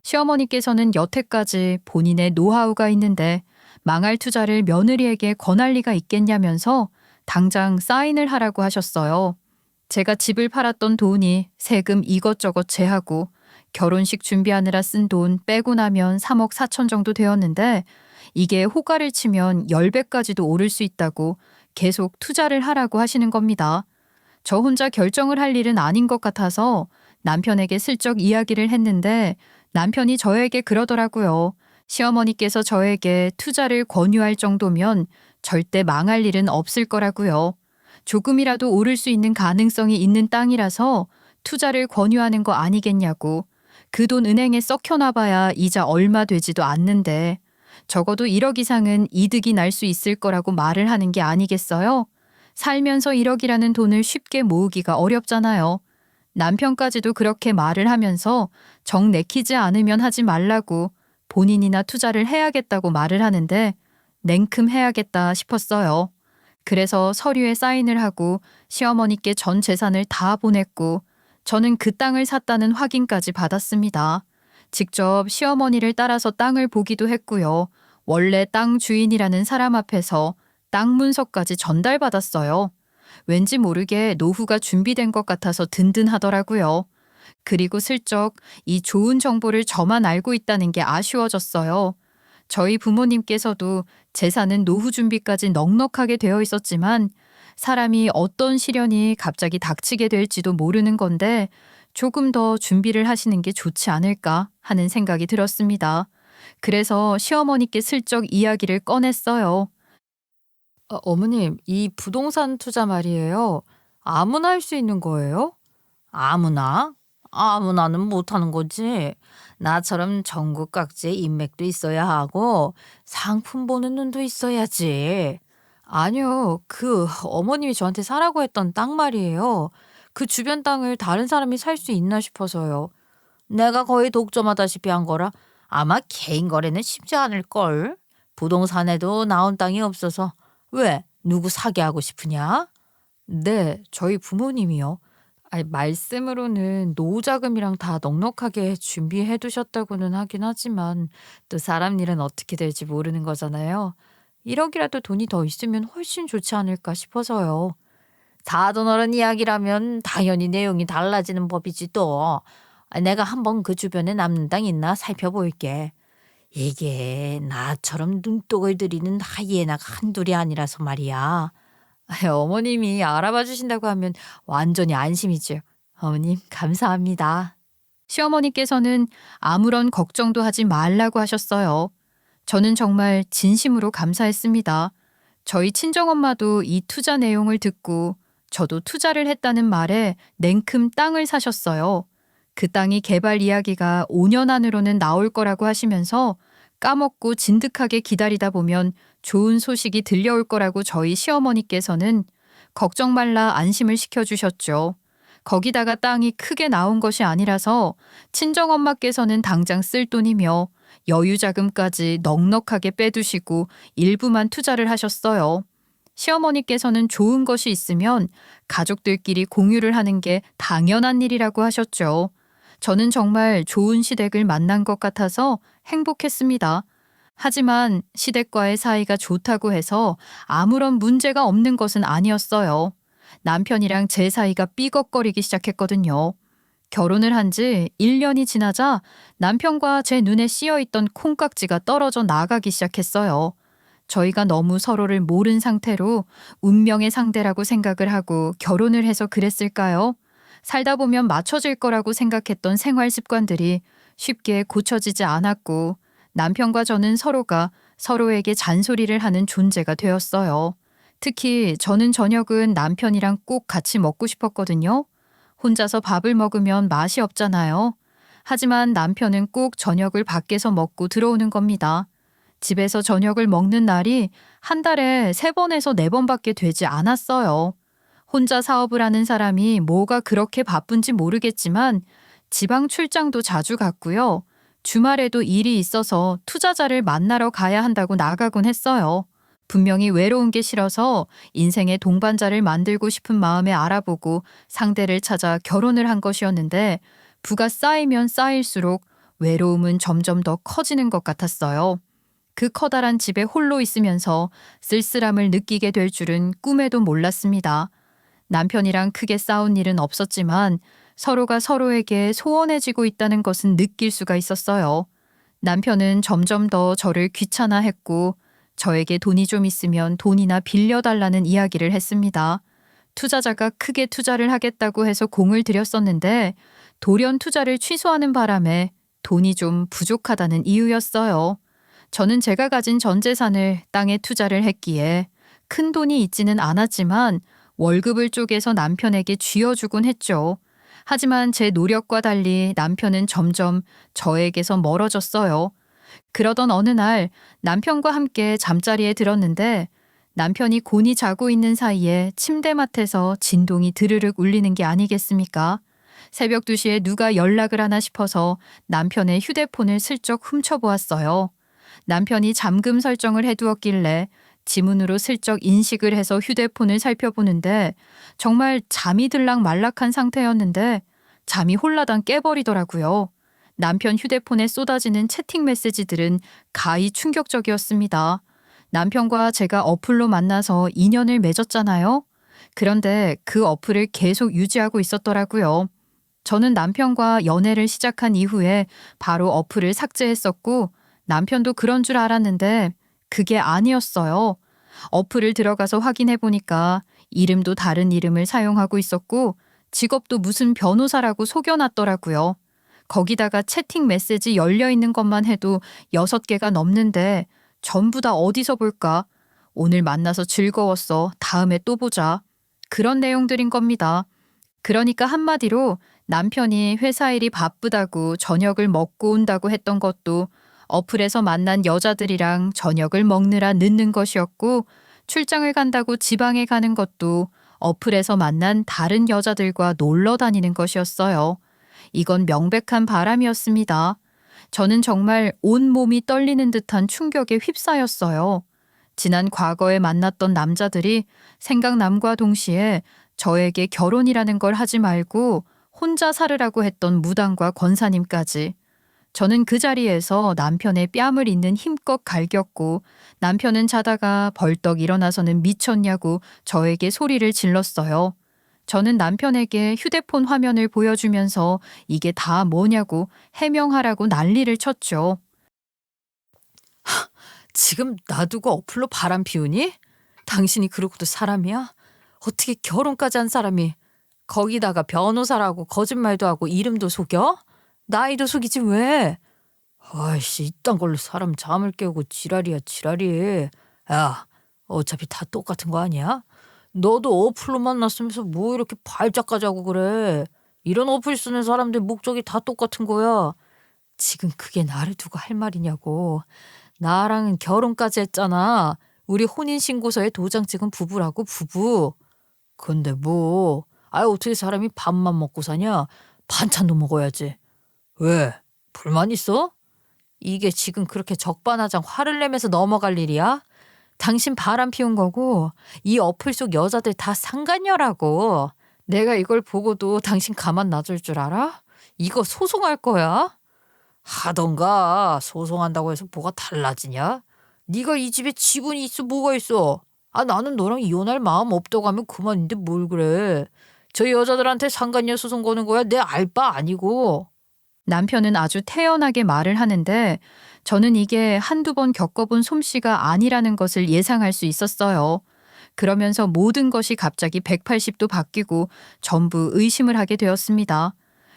시어머니께서는 여태까지 본인의 노하우가 있는데 망할 투자를 며느리에게 권할 리가 있겠냐면서 당장 사인을 하라고 하셨어요. 제가 집을 팔았던 돈이 세금 이것저것 제하고 결혼식 준비하느라 쓴 돈 빼고 나면 3억 4천 정도 되었는데 이게 호가를 치면 10배까지도 오를 수 있다고 계속 투자를 하라고 하시는 겁니다. 저 혼자 결정을 할 일은 아닌 것 같아서 남편에게 슬쩍 이야기를 했는데 남편이 저에게 그러더라고요. 시어머니께서 저에게 투자를 권유할 정도면 절대 망할 일은 없을 거라고요. 조금이라도 오를 수 있는 가능성이 있는 땅이라서 투자를 권유하는 거 아니겠냐고. 그 돈 은행에 썩혀놔봐야 이자 얼마 되지도 않는데 적어도 1억 이상은 이득이 날 수 있을 거라고 말을 하는 게 아니겠어요? 살면서 1억이라는 돈을 쉽게 모으기가 어렵잖아요. 남편까지도 그렇게 말을 하면서 정 내키지 않으면 하지 말라고 본인이나 투자를 해야겠다고 말을 하는데 냉큼 해야겠다 싶었어요. 그래서 서류에 사인을 하고 시어머니께 전 재산을 다 보냈고 저는 그 땅을 샀다는 확인까지 받았습니다. 직접 시어머니를 따라서 땅을 보기도 했고요. 원래 땅 주인이라는 사람 앞에서 땅 문서까지 전달받았어요. 왠지 모르게 노후가 준비된 것 같아서 든든하더라고요. 그리고 슬쩍 이 좋은 정보를 저만 알고 있다는 게 아쉬워졌어요. 저희 부모님께서도 재산은 노후 준비까지 넉넉하게 되어 있었지만 사람이 어떤 시련이 갑자기 닥치게 될지도 모르는 건데 조금 더 준비를 하시는 게 좋지 않을까 하는 생각이 들었습니다. 그래서 시어머니께 슬쩍 이야기를 꺼냈어요. 어머님, 이 부동산 투자 말이에요. 아무나 할 수 있는 거예요? 아무나? 아무나는 못하는 거지. 나처럼 전국 각지에 인맥도 있어야 하고 상품 보는 눈도 있어야지. 아니요, 그 어머님이 저한테 사라고 했던 땅 말이에요. 그 주변 땅을 다른 사람이 살 수 있나 싶어서요. 내가 거의 독점하다시피 한 거라 아마 개인 거래는 쉽지 않을걸. 부동산에도 나온 땅이 없어서. 왜? 누구 사게 하고 싶으냐? 네, 저희 부모님이요. 아니, 말씀으로는 노후 자금이랑 다 넉넉하게 준비해 두셨다고는 하긴 하지만 또 사람 일은 어떻게 될지 모르는 거잖아요. 1억이라도 돈이 더 있으면 훨씬 좋지 않을까 싶어서요. 사돈 어른 이야기라면 당연히 내용이 달라지는 법이지 또. 내가 한번 그 주변에 남는 땅 있나 살펴볼게. 이게 나처럼 눈독을 들이는 하이에나가 한둘이 아니라서 말이야. 어머님이 알아봐 주신다고 하면 완전히 안심이죠. 어머님, 감사합니다. 시어머니께서는 아무런 걱정도 하지 말라고 하셨어요. 저는 정말 진심으로 감사했습니다. 저희 친정엄마도 이 투자 내용을 듣고 저도 투자를 했다는 말에 냉큼 땅을 사셨어요. 그 땅이 개발 이야기가 5년 안으로는 나올 거라고 하시면서 까먹고 진득하게 기다리다 보면 좋은 소식이 들려올 거라고 저희 시어머니께서는 걱정 말라 안심을 시켜주셨죠. 거기다가 땅이 크게 나온 것이 아니라서 친정엄마께서는 당장 쓸 돈이며 여유 자금까지 넉넉하게 빼두시고 일부만 투자를 하셨어요. 시어머니께서는 좋은 것이 있으면 가족들끼리 공유를 하는 게 당연한 일이라고 하셨죠. 저는 정말 좋은 시댁을 만난 것 같아서 행복했습니다. 하지만 시댁과의 사이가 좋다고 해서 아무런 문제가 없는 것은 아니었어요. 남편이랑 제 사이가 삐걱거리기 시작했거든요. 결혼을 한 지 1년이 지나자 남편과 제 눈에 씌어있던 콩깍지가 떨어져 나가기 시작했어요. 저희가 너무 서로를 모른 상태로 운명의 상대라고 생각을 하고 결혼을 해서 그랬을까요? 살다 보면 맞춰질 거라고 생각했던 생활 습관들이 쉽게 고쳐지지 않았고 남편과 저는 서로가 서로에게 잔소리를 하는 존재가 되었어요. 특히 저는 저녁은 남편이랑 꼭 같이 먹고 싶었거든요. 혼자서 밥을 먹으면 맛이 없잖아요. 하지만 남편은 꼭 저녁을 밖에서 먹고 들어오는 겁니다. 집에서 저녁을 먹는 날이 한 달에 3번에서 4번밖에 되지 않았어요. 혼자 사업을 하는 사람이 뭐가 그렇게 바쁜지 모르겠지만 지방 출장도 자주 갔고요. 주말에도 일이 있어서 투자자를 만나러 가야 한다고 나가곤 했어요. 분명히 외로운 게 싫어서 인생의 동반자를 만들고 싶은 마음에 알아보고 상대를 찾아 결혼을 한 것이었는데 부가 쌓이면 쌓일수록 외로움은 점점 더 커지는 것 같았어요. 그 커다란 집에 홀로 있으면서 쓸쓸함을 느끼게 될 줄은 꿈에도 몰랐습니다. 남편이랑 크게 싸운 일은 없었지만 서로가 서로에게 소원해지고 있다는 것은 느낄 수가 있었어요. 남편은 점점 더 저를 귀찮아했고 저에게 돈이 좀 있으면 돈이나 빌려달라는 이야기를 했습니다. 투자자가 크게 투자를 하겠다고 해서 공을 들였었는데 돌연 투자를 취소하는 바람에 돈이 좀 부족하다는 이유였어요. 저는 제가 가진 전 재산을 땅에 투자를 했기에 큰 돈이 있지는 않았지만 월급을 쪼개서 남편에게 쥐어주곤 했죠. 하지만 제 노력과 달리 남편은 점점 저에게서 멀어졌어요. 그러던 어느 날 남편과 함께 잠자리에 들었는데 남편이 곤히 자고 있는 사이에 침대맡에서 진동이 드르륵 울리는 게 아니겠습니까? 새벽 2시에 누가 연락을 하나 싶어서 남편의 휴대폰을 슬쩍 훔쳐보았어요. 남편이 잠금 설정을 해두었길래 지문으로 슬쩍 인식을 해서 휴대폰을 살펴보는데 정말 잠이 들락 말락한 상태였는데 잠이 홀라당 깨버리더라고요. 남편 휴대폰에 쏟아지는 채팅 메시지들은 가히 충격적이었습니다. 남편과 제가 어플로 만나서 인연을 맺었잖아요. 그런데 그 어플을 계속 유지하고 있었더라고요. 저는 남편과 연애를 시작한 이후에 바로 어플을 삭제했었고 남편도 그런 줄 알았는데 그게 아니었어요. 어플을 들어가서 확인해 보니까 이름도 다른 이름을 사용하고 있었고 직업도 무슨 변호사라고 속여놨더라고요. 거기다가 채팅 메시지 열려 있는 것만 해도 6개가 넘는데 전부 다 어디서 볼까? 오늘 만나서 즐거웠어. 다음에 또 보자. 그런 내용들인 겁니다. 그러니까 한마디로 남편이 회사 일이 바쁘다고 저녁을 먹고 온다고 했던 것도 어플에서 만난 여자들이랑 저녁을 먹느라 늦는 것이었고 출장을 간다고 지방에 가는 것도 어플에서 만난 다른 여자들과 놀러 다니는 것이었어요. 이건 명백한 바람이었습니다. 저는 정말 온몸이 떨리는 듯한 충격에 휩싸였어요. 지난 과거에 만났던 남자들이 생각남과 동시에 저에게 결혼이라는 걸 하지 말고 혼자 살으라고 했던 무당과 권사님까지. 저는 그 자리에서 남편의 뺨을 잇는 힘껏 갈겼고 남편은 자다가 벌떡 일어나서는 미쳤냐고 저에게 소리를 질렀어요. 저는 남편에게 휴대폰 화면을 보여주면서 이게 다 뭐냐고 해명하라고 난리를 쳤죠. 지금 놔두고 어플로 바람 피우니? 당신이 그러고도 사람이야? 어떻게 결혼까지 한 사람이 거기다가 변호사라고 거짓말도 하고 이름도 속여? 나이도 속이지 왜? 아이씨 이딴 걸로 사람 잠을 깨우고 지랄이야 지랄이. 야 어차피 다 똑같은 거 아니야? 너도 어플로 만났으면서 뭐 이렇게 발작까지 하고 그래. 이런 어플 쓰는 사람들 목적이 다 똑같은 거야. 지금 그게 나를 두고 할 말이냐고. 나랑은 결혼까지 했잖아. 우리 혼인신고서에 도장 찍은 부부라고 부부. 근데 뭐 어떻게 사람이 밥만 먹고 사냐? 반찬도 먹어야지. 왜? 불만 있어? 이게 지금 그렇게 적반하장 화를 내면서 넘어갈 일이야? 당신 바람 피운 거고 이 어플 속 여자들 다 상간녀라고. 내가 이걸 보고도 당신 가만 놔줄 줄 알아? 이거 소송할 거야. 하던가. 소송한다고 해서 뭐가 달라지냐? 네가 이 집에 지분이 있어 뭐가 있어? 나는 너랑 이혼할 마음 없다고 하면 그만인데 뭘 그래. 저 여자들한테 상간녀 소송 거는 거야 내 알바 아니고. 남편은 아주 태연하게 말을 하는데 저는 이게 한두 번 겪어본 솜씨가 아니라는 것을 예상할 수 있었어요. 그러면서 모든 것이 갑자기 180도 바뀌고 전부 의심을 하게 되었습니다.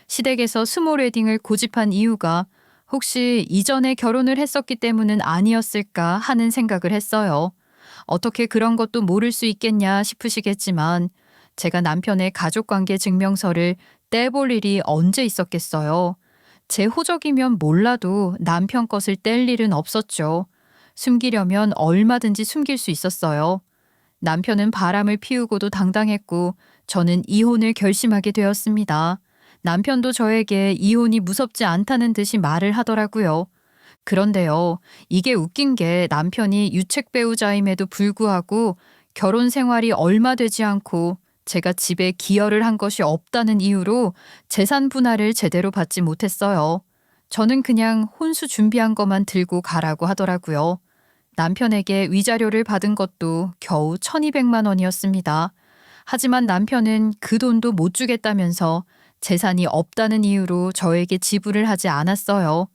시댁에서 스몰 웨딩을 고집한 이유가 혹시 이전에 결혼을 했었기 때문은 아니었을까 하는 생각을 했어요. 어떻게 그런 것도 모를 수 있겠냐 싶으시겠지만 제가 남편의 가족관계 증명서를 떼볼 일이 언제 있었겠어요. 제 호적이면 몰라도 남편 것을 뗄 일은 없었죠. 숨기려면 얼마든지 숨길 수 있었어요. 남편은 바람을 피우고도 당당했고 저는 이혼을 결심하게 되었습니다. 남편도 저에게 이혼이 무섭지 않다는 듯이 말을 하더라고요. 그런데요, 이게 웃긴 게 남편이 유책 배우자임에도 불구하고 결혼 생활이 얼마 되지 않고 제가 집에 기여를 한 것이 없다는 이유로 재산 분할을 제대로 받지 못했어요. 저는 그냥 혼수 준비한 것만 들고 가라고 하더라고요. 남편에게 위자료를 받은 것도 겨우 1,200만 원이었습니다. 하지만 남편은 그 돈도 못 주겠다면서 재산이 없다는 이유로 저에게 지불을 하지 않았어요.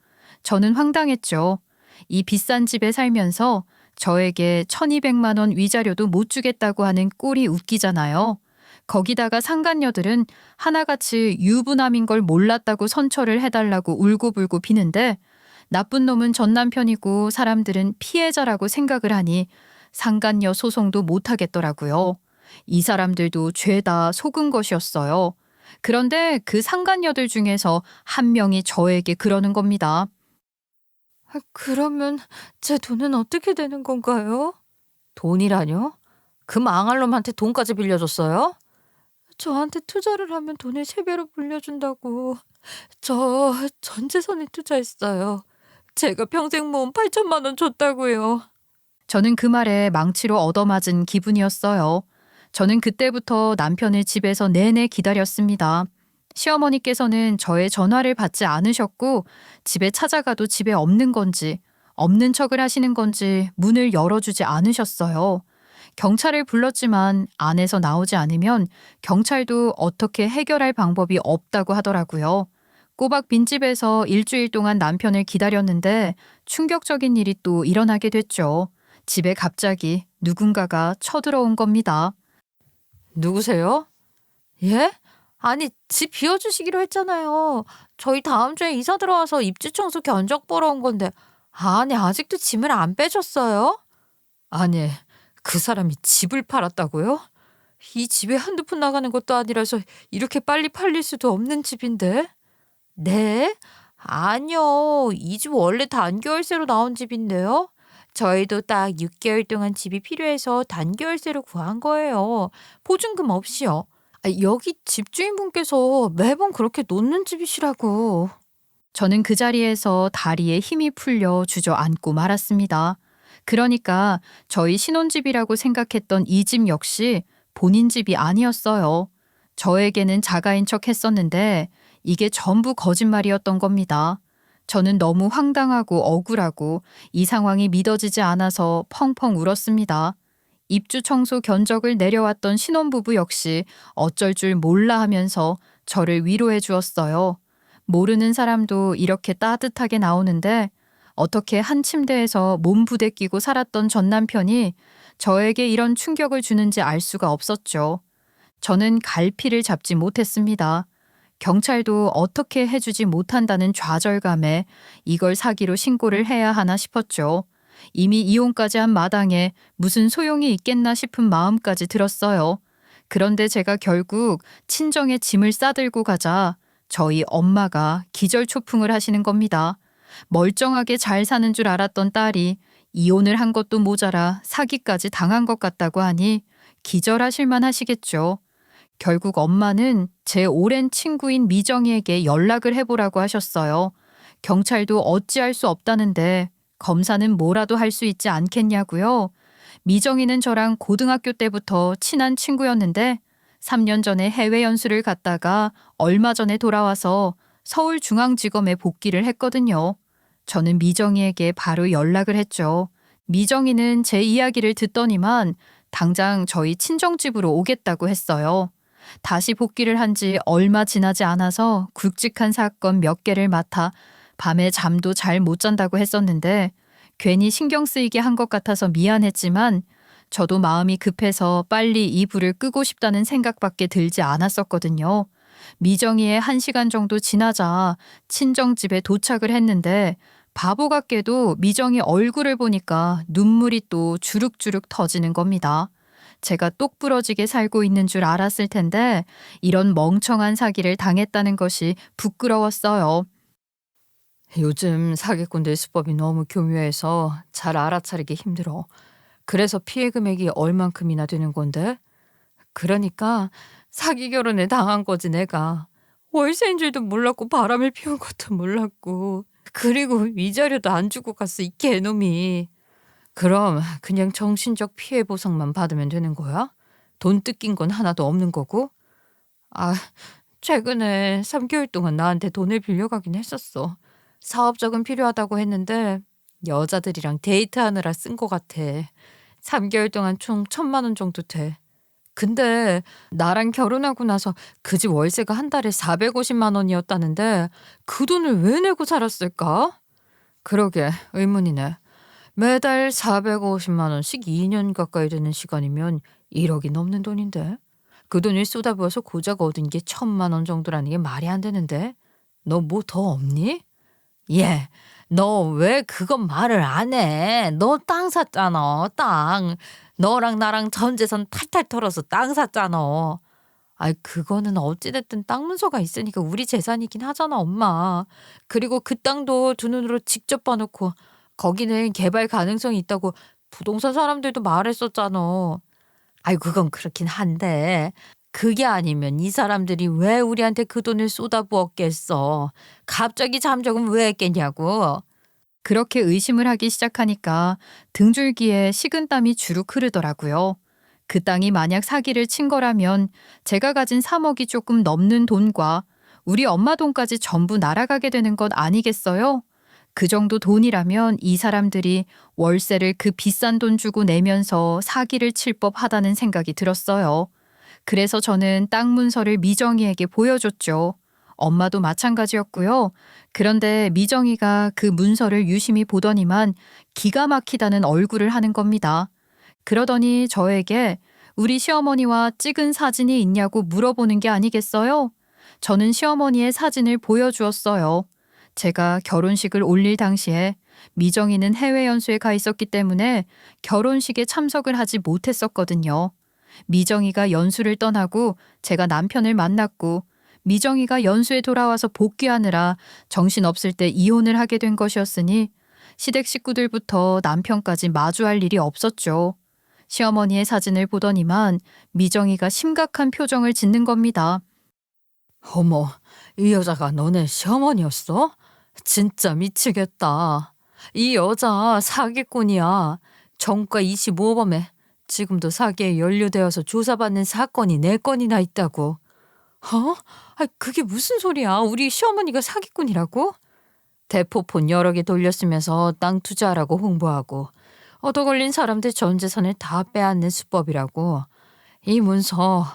저는 황당했죠. 이 비싼 집에 살면서 저에게 1,200만 원 위자료도 못 주겠다고 하는 꼴이 웃기잖아요. 거기다가 상간녀들은 하나같이 유부남인 걸 몰랐다고 선처를 해달라고 울고불고 비는데 나쁜 놈은 전 남편이고 사람들은 피해자라고 생각을 하니 상간녀 소송도 못하겠더라고요. 이 사람들도 죄다 속은 것이었어요. 그런데 그 상간녀들 중에서 한 명이 저에게 그러는 겁니다. 그러면 제 돈은 어떻게 되는 건가요? 돈이라뇨? 그 망할 놈한테 돈까지 빌려줬어요? 저한테 투자를 하면 돈을 3배로 불려준다고. 저 전 재산에 투자했어요. 제가 평생 모은 8천만 원 줬다고요. 저는 그 말에 망치로 얻어맞은 기분이었어요. 저는 그때부터 남편을 집에서 내내 기다렸습니다. 시어머니께서는 저의 전화를 받지 않으셨고 집에 찾아가도 집에 없는 건지 없는 척을 하시는 건지 문을 열어주지 않으셨어요. 경찰을 불렀지만 안에서 나오지 않으면 경찰도 어떻게 해결할 방법이 없다고 하더라고요. 꼬박 빈집에서 일주일 동안 남편을 기다렸는데 충격적인 일이 또 일어나게 됐죠. 집에 갑자기 누군가가 쳐들어온 겁니다. 누구세요? 예? 아니 집 비워주시기로 했잖아요. 저희 다음 주에 이사 들어와서 입주 청소 견적 보러 온 건데 아니 아직도 짐을 안 빼줬어요? 아니 그 사람이 집을 팔았다고요? 이 집에 한두 푼 나가는 것도 아니라서 이렇게 빨리 팔릴 수도 없는 집인데. 네? 아니요. 이 집 원래 단기월세로 나온 집인데요. 저희도 딱 6개월 동안 집이 필요해서 단기월세로 구한 거예요. 보증금 없이요. 여기 집주인분께서 매번 그렇게 놓는 집이시라고. 저는 그 자리에서 다리에 힘이 풀려 주저앉고 말았습니다. 그러니까 저희 신혼집이라고 생각했던 이 집 역시 본인 집이 아니었어요. 저에게는 자가인 척 했었는데 이게 전부 거짓말이었던 겁니다. 저는 너무 황당하고 억울하고 이 상황이 믿어지지 않아서 펑펑 울었습니다. 입주 청소 견적을 내려왔던 신혼부부 역시 어쩔 줄 몰라 하면서 저를 위로해 주었어요. 모르는 사람도 이렇게 따뜻하게 나오는데 어떻게 한 침대에서 몸 부대끼고 살았던 전 남편이 저에게 이런 충격을 주는지 알 수가 없었죠. 저는 갈피를 잡지 못했습니다. 경찰도 어떻게 해주지 못한다는 좌절감에 이걸 사기로 신고를 해야 하나 싶었죠. 이미 이혼까지 한 마당에 무슨 소용이 있겠나 싶은 마음까지 들었어요. 그런데 제가 결국 친정에 짐을 싸들고 가자 저희 엄마가 기절초풍을 하시는 겁니다. 멀쩡하게 잘 사는 줄 알았던 딸이 이혼을 한 것도 모자라 사기까지 당한 것 같다고 하니 기절하실만 하시겠죠. 결국 엄마는 제 오랜 친구인 미정이에게 연락을 해보라고 하셨어요. 경찰도 어찌할 수 없다는데 검사는 뭐라도 할 수 있지 않겠냐고요. 미정이는 저랑 고등학교 때부터 친한 친구였는데 3년 전에 해외 연수를 갔다가 얼마 전에 돌아와서 서울중앙지검에 복귀를 했거든요. 저는 미정이에게 바로 연락을 했죠. 미정이는 제 이야기를 듣더니만 당장 저희 친정집으로 오겠다고 했어요. 다시 복귀를 한 지 얼마 지나지 않아서 굵직한 사건 몇 개를 맡아 밤에 잠도 잘 못 잔다고 했었는데 괜히 신경 쓰이게 한 것 같아서 미안했지만 저도 마음이 급해서 빨리 이 불을 끄고 싶다는 생각밖에 들지 않았었거든요. 미정이의 1시간 정도 지나자 친정집에 도착을 했는데 바보 같게도 미정이 얼굴을 보니까 눈물이 또 주룩주룩 터지는 겁니다. 제가 똑부러지게 살고 있는 줄 알았을 텐데 이런 멍청한 사기를 당했다는 것이 부끄러웠어요. 요즘 사기꾼들 수법이 너무 교묘해서 잘 알아차리기 힘들어. 그래서 피해 금액이 얼만큼이나 되는 건데? 그러니까 사기 결혼에 당한 거지 내가. 월세인 줄도 몰랐고 바람을 피운 것도 몰랐고. 그리고 위자료도 안 주고 갔어 이 개놈이. 그럼 그냥 정신적 피해 보상만 받으면 되는 거야? 돈 뜯긴 건 하나도 없는 거고? 아, 최근에 3개월 동안 나한테 돈을 빌려가긴 했었어. 사업적은 필요하다고 했는데 여자들이랑 데이트하느라 쓴 거 같아. 3개월 동안 총 1,000만 원 정도 돼. 근데 나랑 결혼하고 나서 그 집 월세가 한 달에 450만 원이었다는데 그 돈을 왜 내고 살았을까? 그러게 의문이네. 매달 450만 원씩 2년 가까이 되는 시간이면 1억이 넘는 돈인데 그 돈을 쏟아부어서 고작 얻은 게 1,000만 원 정도라는 게 말이 안 되는데 너 뭐 더 없니? 예, 너 왜 그건 말을 안 해? 너 땅 샀잖아, 땅. 너랑 나랑 전 재산 탈탈 털어서 땅 샀잖아. 아이, 그거는 어찌됐든 땅 문서가 있으니까 우리 재산이긴 하잖아, 엄마. 그리고 그 땅도 두 눈으로 직접 봐놓고 거기는 개발 가능성이 있다고 부동산 사람들도 말했었잖아. 아이, 그건 그렇긴 한데 그게 아니면 이 사람들이 왜 우리한테 그 돈을 쏟아부었겠어. 갑자기 잠적은 왜 했겠냐고. 그렇게 의심을 하기 시작하니까 등줄기에 식은땀이 주룩 흐르더라고요. 그 땅이 만약 사기를 친 거라면 제가 가진 3억이 조금 넘는 돈과 우리 엄마 돈까지 전부 날아가게 되는 것 아니겠어요? 그 정도 돈이라면 이 사람들이 월세를 그 비싼 돈 주고 내면서 사기를 칠 법하다는 생각이 들었어요. 그래서 저는 땅 문서를 미정이에게 보여줬죠. 엄마도 마찬가지였고요. 그런데 미정이가 그 문서를 유심히 보더니만 기가 막히다는 얼굴을 하는 겁니다. 그러더니 저에게 우리 시어머니와 찍은 사진이 있냐고 물어보는 게 아니겠어요? 저는 시어머니의 사진을 보여주었어요. 제가 결혼식을 올릴 당시에 미정이는 해외 연수에 가 있었기 때문에 결혼식에 참석을 하지 못했었거든요. 미정이가 연수를 떠나고 제가 남편을 만났고 미정이가 연수에 돌아와서 복귀하느라 정신없을 때 이혼을 하게 된 것이었으니 시댁 식구들부터 남편까지 마주할 일이 없었죠. 시어머니의 사진을 보더니만 미정이가 심각한 표정을 짓는 겁니다. 어머, 이 여자가 너네 시어머니였어? 진짜 미치겠다. 이 여자 사기꾼이야. 정가 25범에 지금도 사기에 연루되어서 조사받는 사건이 4건이나 있다고. 어? 그게 무슨 소리야? 우리 시어머니가 사기꾼이라고? 대포폰 여러 개 돌려쓰면서 땅 투자하라고 홍보하고 얻어 걸린 사람들 전 재산을 다 빼앗는 수법이라고. 이 문서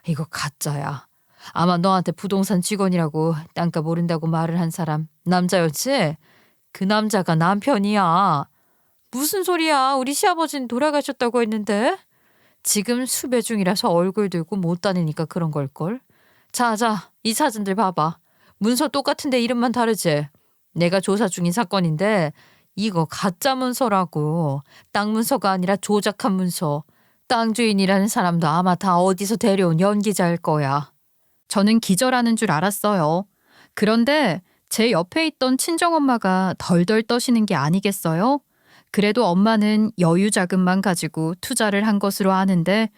이거 가짜야. 아마 너한테 부동산 직원이라고 땅값 모른다고 말을 한 사람 남자였지? 그 남자가 남편이야. 무슨 소리야? 우리 시아버지는 돌아가셨다고 했는데. 지금 수배 중이라서 얼굴 들고 못 다니니까 그런 걸걸. 자, 이 사진들 봐봐. 문서 똑같은데 이름만 다르지? 내가 조사 중인 사건인데 이거 가짜 문서라고. 땅 문서가 아니라 조작한 문서. 땅 주인이라는 사람도 아마 다 어디서 데려온 연기자일 거야. 저는 기절하는 줄 알았어요. 그런데 제 옆에 있던 친정엄마가 덜덜 떠시는 게 아니겠어요? 그래도 엄마는 여유 자금만 가지고 투자를 한 것으로 아는데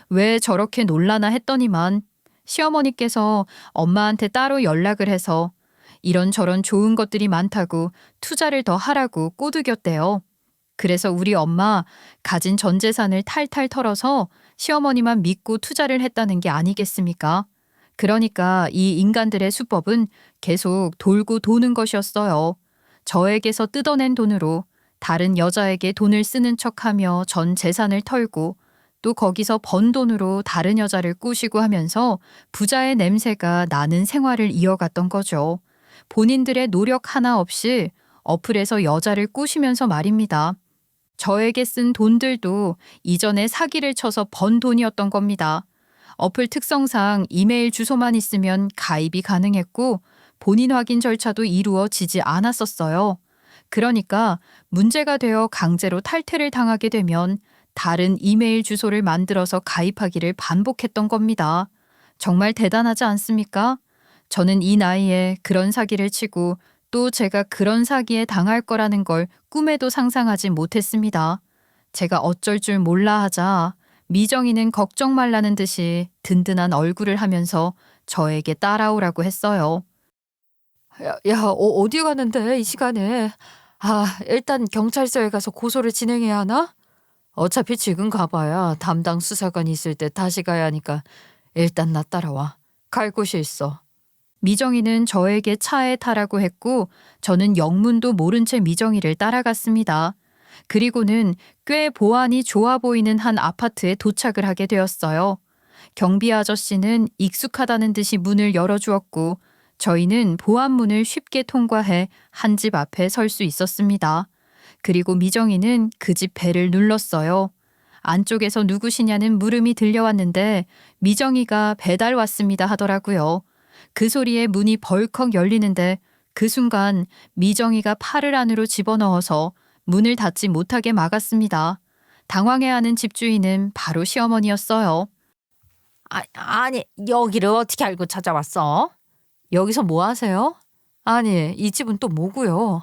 왜 저렇게 놀라나 했더니만 시어머니께서 엄마한테 따로 연락을 해서 이런저런 좋은 것들이 많다고 투자를 더 하라고 꼬드겼대요. 그래서 우리 엄마 가진 전 재산을 탈탈 털어서 시어머니만 믿고 투자를 했다는 게 아니겠습니까? 그러니까 이 인간들의 수법은 계속 돌고 도는 것이었어요. 저에게서 뜯어낸 돈으로 다른 여자에게 돈을 쓰는 척하며 전 재산을 털고 또 거기서 번 돈으로 다른 여자를 꼬시고 하면서 부자의 냄새가 나는 생활을 이어갔던 거죠. 본인들의 노력 하나 없이 어플에서 여자를 꼬시면서 말입니다. 저에게 쓴 돈들도 이전에 사기를 쳐서 번 돈이었던 겁니다. 어플 특성상 이메일 주소만 있으면 가입이 가능했고 본인 확인 절차도 이루어지지 않았었어요. 그러니까 문제가 되어 강제로 탈퇴를 당하게 되면 다른 이메일 주소를 만들어서 가입하기를 반복했던 겁니다. 정말 대단하지 않습니까? 저는 이 나이에 그런 사기를 치고 또 제가 그런 사기에 당할 거라는 걸 꿈에도 상상하지 못했습니다. 제가 어쩔 줄 몰라 하자 미정이는 걱정 말라는 듯이 든든한 얼굴을 하면서 저에게 따라오라고 했어요. 어디 가는데 이 시간에? 일단 경찰서에 가서 고소를 진행해야 하나? 어차피 지금 가봐야 담당 수사관이 있을 때 다시 가야 하니까 일단 나 따라와. 갈 곳이 있어. 미정이는 저에게 차에 타라고 했고 저는 영문도 모른 채 미정이를 따라갔습니다. 그리고는 꽤 보안이 좋아 보이는 한 아파트에 도착을 하게 되었어요. 경비 아저씨는 익숙하다는 듯이 문을 열어주었고 저희는 보안문을 쉽게 통과해 한 집 앞에 설 수 있었습니다. 그리고 미정이는 그 집 벨을 눌렀어요. 안쪽에서 누구시냐는 물음이 들려왔는데 미정이가 배달 왔습니다 하더라고요. 그 소리에 문이 벌컥 열리는데 그 순간 미정이가 팔을 안으로 집어넣어서 문을 닫지 못하게 막았습니다. 당황해하는 집주인은 바로 시어머니였어요. 아니, 여기를 어떻게 알고 찾아왔어? 여기서 뭐 하세요? 아니, 이 집은 또 뭐고요?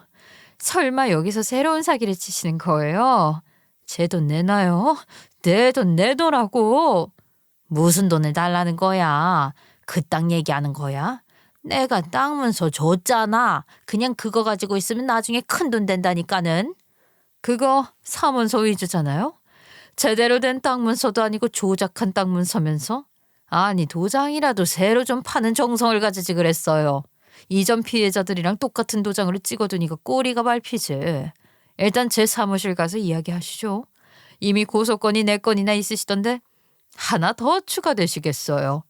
설마 여기서 새로운 사기를 치시는 거예요? 제 돈 내놔요. 내 돈 내놓으라고. 무슨 돈을 달라는 거야? 그 땅 얘기하는 거야? 내가 땅 문서 줬잖아. 그냥 그거 가지고 있으면 나중에 큰 돈 된다니까는. 그거 사문서 위주잖아요. 제대로 된 땅 문서도 아니고 조작한 땅 문서면서. 아니, 도장이라도 새로 좀 파는 정성을 가지지 그랬어요. 이전 피해자들이랑 똑같은 도장으로 찍어두니까 꼬리가 밟히지. 일단 제 사무실 가서 이야기하시죠. 이미 고소건이 4건이나 있으시던데 하나 더 추가되시겠어요.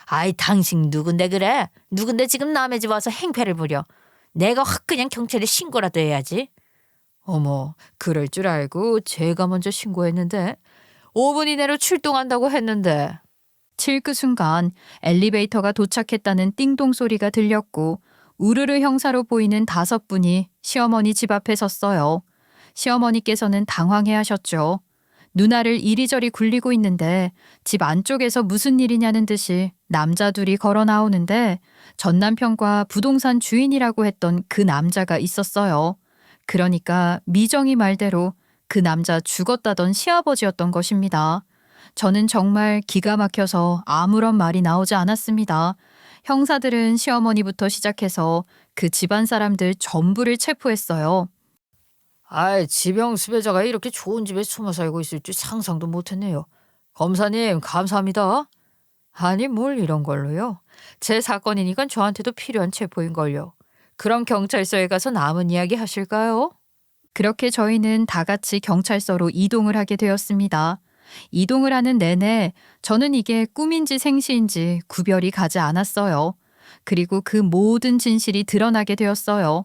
아이, 당신 누군데 그래? 누군데 지금 남의 집 와서 행패를 부려. 내가 확 그냥 경찰에 신고라도 해야지. 어머, 그럴 줄 알고 제가 먼저 신고했는데 5분 이내로 출동한다고 했는데. 그 순간 엘리베이터가 도착했다는 띵동 소리가 들렸고 우르르 형사로 보이는 5분이 시어머니 집 앞에 섰어요. 시어머니께서는 당황해하셨죠. 누나를 이리저리 굴리고 있는데 집 안쪽에서 무슨 일이냐는 듯이 남자 둘이 걸어 나오는데 전 남편과 부동산 주인이라고 했던 그 남자가 있었어요. 그러니까 미정이 말대로 그 남자 죽었다던 시아버지였던 것입니다. 저는 정말 기가 막혀서 아무런 말이 나오지 않았습니다. 형사들은 시어머니부터 시작해서 그 집안 사람들 전부를 체포했어요. 아이, 지병 수배자가 이렇게 좋은 집에 숨어 살고 있을 줄 상상도 못했네요. 검사님, 감사합니다. 아니, 뭘 이런 걸로요. 제 사건이니까 저한테도 필요한 체포인걸요. 그럼 경찰서에 가서 남은 이야기 하실까요? 그렇게 저희는 다 같이 경찰서로 이동을 하게 되었습니다. 이동을 하는 내내 저는 이게 꿈인지 생시인지 구별이 가지 않았어요. 그리고 그 모든 진실이 드러나게 되었어요.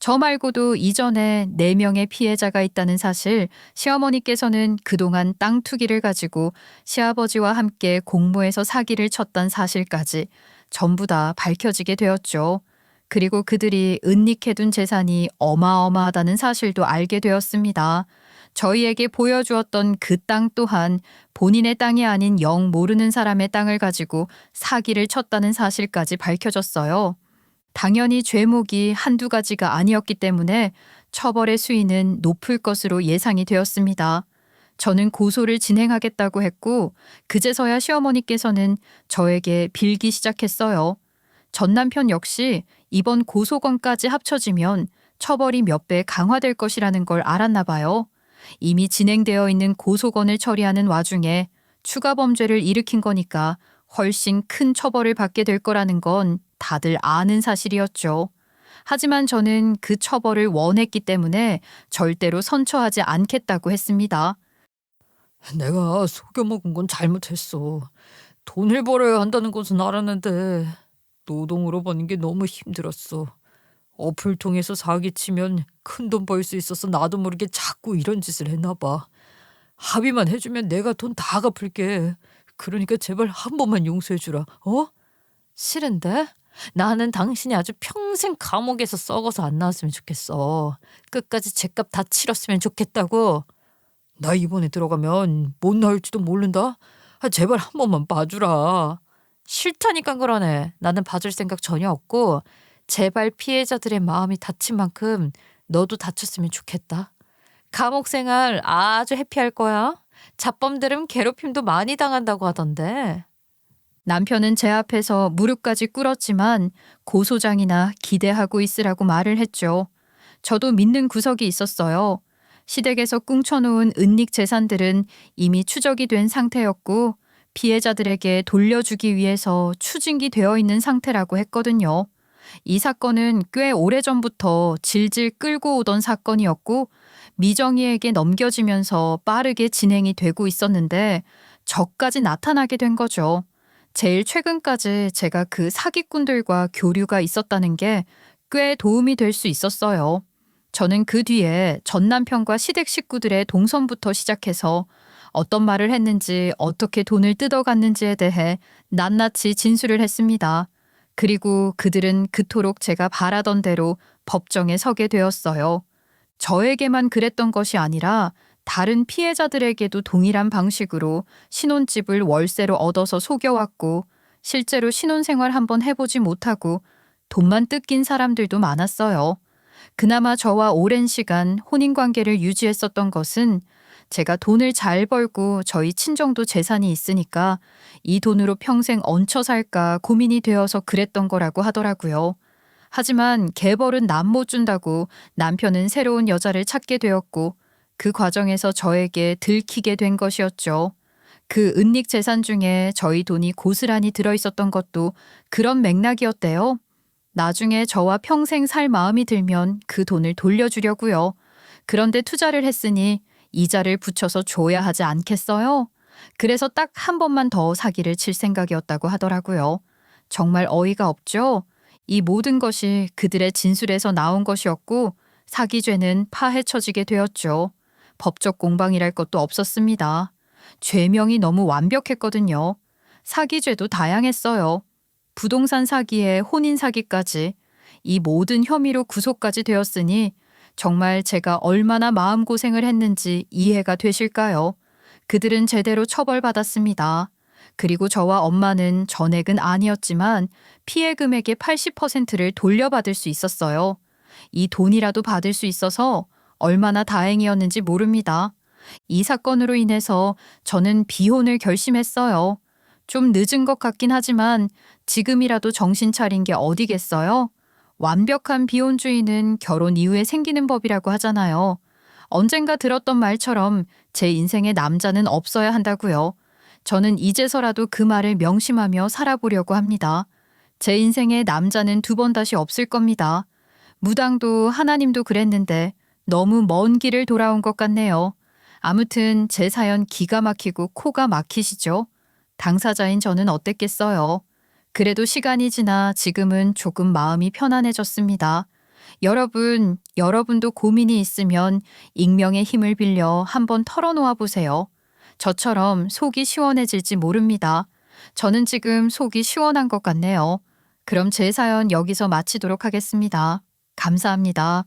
저 말고도 이전에 4명의 피해자가 있다는 사실, 시어머니께서는 그동안 땅 투기를 가지고 시아버지와 함께 공모해서 사기를 쳤던 사실까지 전부 다 밝혀지게 되었죠. 그리고 그들이 은닉해둔 재산이 어마어마하다는 사실도 알게 되었습니다. 저희에게 보여주었던 그 땅 또한 본인의 땅이 아닌 영 모르는 사람의 땅을 가지고 사기를 쳤다는 사실까지 밝혀졌어요. 당연히 죄목이 한두 가지가 아니었기 때문에 처벌의 수위는 높을 것으로 예상이 되었습니다. 저는 고소를 진행하겠다고 했고 그제서야 시어머니께서는 저에게 빌기 시작했어요. 전 남편 역시 이번 고소건까지 합쳐지면 처벌이 몇 배 강화될 것이라는 걸 알았나 봐요. 이미 진행되어 있는 고소건을 처리하는 와중에 추가 범죄를 일으킨 거니까 훨씬 큰 처벌을 받게 될 거라는 건 다들 아는 사실이었죠. 하지만 저는 그 처벌을 원했기 때문에 절대로 선처하지 않겠다고 했습니다. 내가 속여먹은 건 잘못했어. 돈을 벌어야 한다는 것은 알았는데 노동으로 버는 게 너무 힘들었어. 어플 통해서 사기치면 큰 돈 벌 수 있어서 나도 모르게 자꾸 이런 짓을 했나 봐. 합의만 해주면 내가 돈 다 갚을게. 그러니까 제발 한 번만 용서해주라. 어? 싫은데? 나는 당신이 아주 평생 감옥에서 썩어서 안 나왔으면 좋겠어. 끝까지 죗값 다 치렀으면 좋겠다고. 나 이번에 들어가면 못 나올지도 모른다. 제발 한 번만 봐주라. 싫다니까 그러네. 나는 봐줄 생각 전혀 없고 제발 피해자들의 마음이 다친 만큼 너도 다쳤으면 좋겠다. 감옥 생활 아주 해피할 거야. 잡범들은 괴롭힘도 많이 당한다고 하던데. 남편은 제 앞에서 무릎까지 꿇었지만 고소장이나 기대하고 있으라고 말을 했죠. 저도 믿는 구석이 있었어요. 시댁에서 꿍쳐놓은 은닉 재산들은 이미 추적이 된 상태였고 피해자들에게 돌려주기 위해서 추징기 되어 있는 상태라고 했거든요. 이 사건은 꽤 오래전부터 질질 끌고 오던 사건이었고 미정이에게 넘겨지면서 빠르게 진행이 되고 있었는데 저까지 나타나게 된 거죠. 제일 최근까지 제가 그 사기꾼들과 교류가 있었다는 게 꽤 도움이 될 수 있었어요. 저는 그 뒤에 전 남편과 시댁 식구들의 동선부터 시작해서 어떤 말을 했는지 어떻게 돈을 뜯어갔는지에 대해 낱낱이 진술을 했습니다. 그리고 그들은 그토록 제가 바라던 대로 법정에 서게 되었어요. 저에게만 그랬던 것이 아니라 다른 피해자들에게도 동일한 방식으로 신혼집을 월세로 얻어서 속여왔고 실제로 신혼생활 한번 해보지 못하고 돈만 뜯긴 사람들도 많았어요. 그나마 저와 오랜 시간 혼인관계를 유지했었던 것은 제가 돈을 잘 벌고 저희 친정도 재산이 있으니까 이 돈으로 평생 얹혀 살까 고민이 되어서 그랬던 거라고 하더라고요. 하지만 개벌은 남 못 준다고 남편은 새로운 여자를 찾게 되었고 그 과정에서 저에게 들키게 된 것이었죠. 그 은닉 재산 중에 저희 돈이 고스란히 들어있었던 것도 그런 맥락이었대요. 나중에 저와 평생 살 마음이 들면 그 돈을 돌려주려고요. 그런데 투자를 했으니 이자를 붙여서 줘야 하지 않겠어요? 그래서 딱 한 번만 더 사기를 칠 생각이었다고 하더라고요. 정말 어이가 없죠? 이 모든 것이 그들의 진술에서 나온 것이었고 사기죄는 파헤쳐지게 되었죠. 법적 공방이랄 것도 없었습니다. 죄명이 너무 완벽했거든요. 사기죄도 다양했어요. 부동산 사기에 혼인 사기까지 이 모든 혐의로 구속까지 되었으니 정말 제가 얼마나 마음고생을 했는지 이해가 되실까요? 그들은 제대로 처벌받았습니다. 그리고 저와 엄마는 전액은 아니었지만 피해 금액의 80%를 돌려받을 수 있었어요. 이 돈이라도 받을 수 있어서 얼마나 다행이었는지 모릅니다. 이 사건으로 인해서 저는 비혼을 결심했어요. 좀 늦은 것 같긴 하지만 지금이라도 정신 차린 게 어디겠어요? 완벽한 비혼주의는 결혼 이후에 생기는 법이라고 하잖아요. 언젠가 들었던 말처럼 제 인생에 남자는 없어야 한다고요. 저는 이제서라도 그 말을 명심하며 살아보려고 합니다. 제 인생에 남자는 2번 다시 없을 겁니다. 무당도 하나님도 그랬는데 너무 먼 길을 돌아온 것 같네요. 아무튼 제 사연 기가 막히고 코가 막히시죠? 당사자인 저는 어땠겠어요? 그래도 시간이 지나 지금은 조금 마음이 편안해졌습니다. 여러분도 고민이 있으면 익명의 힘을 빌려 한번 털어놓아 보세요. 저처럼 속이 시원해질지 모릅니다. 저는 지금 속이 시원한 것 같네요. 그럼 제 사연 여기서 마치도록 하겠습니다. 감사합니다.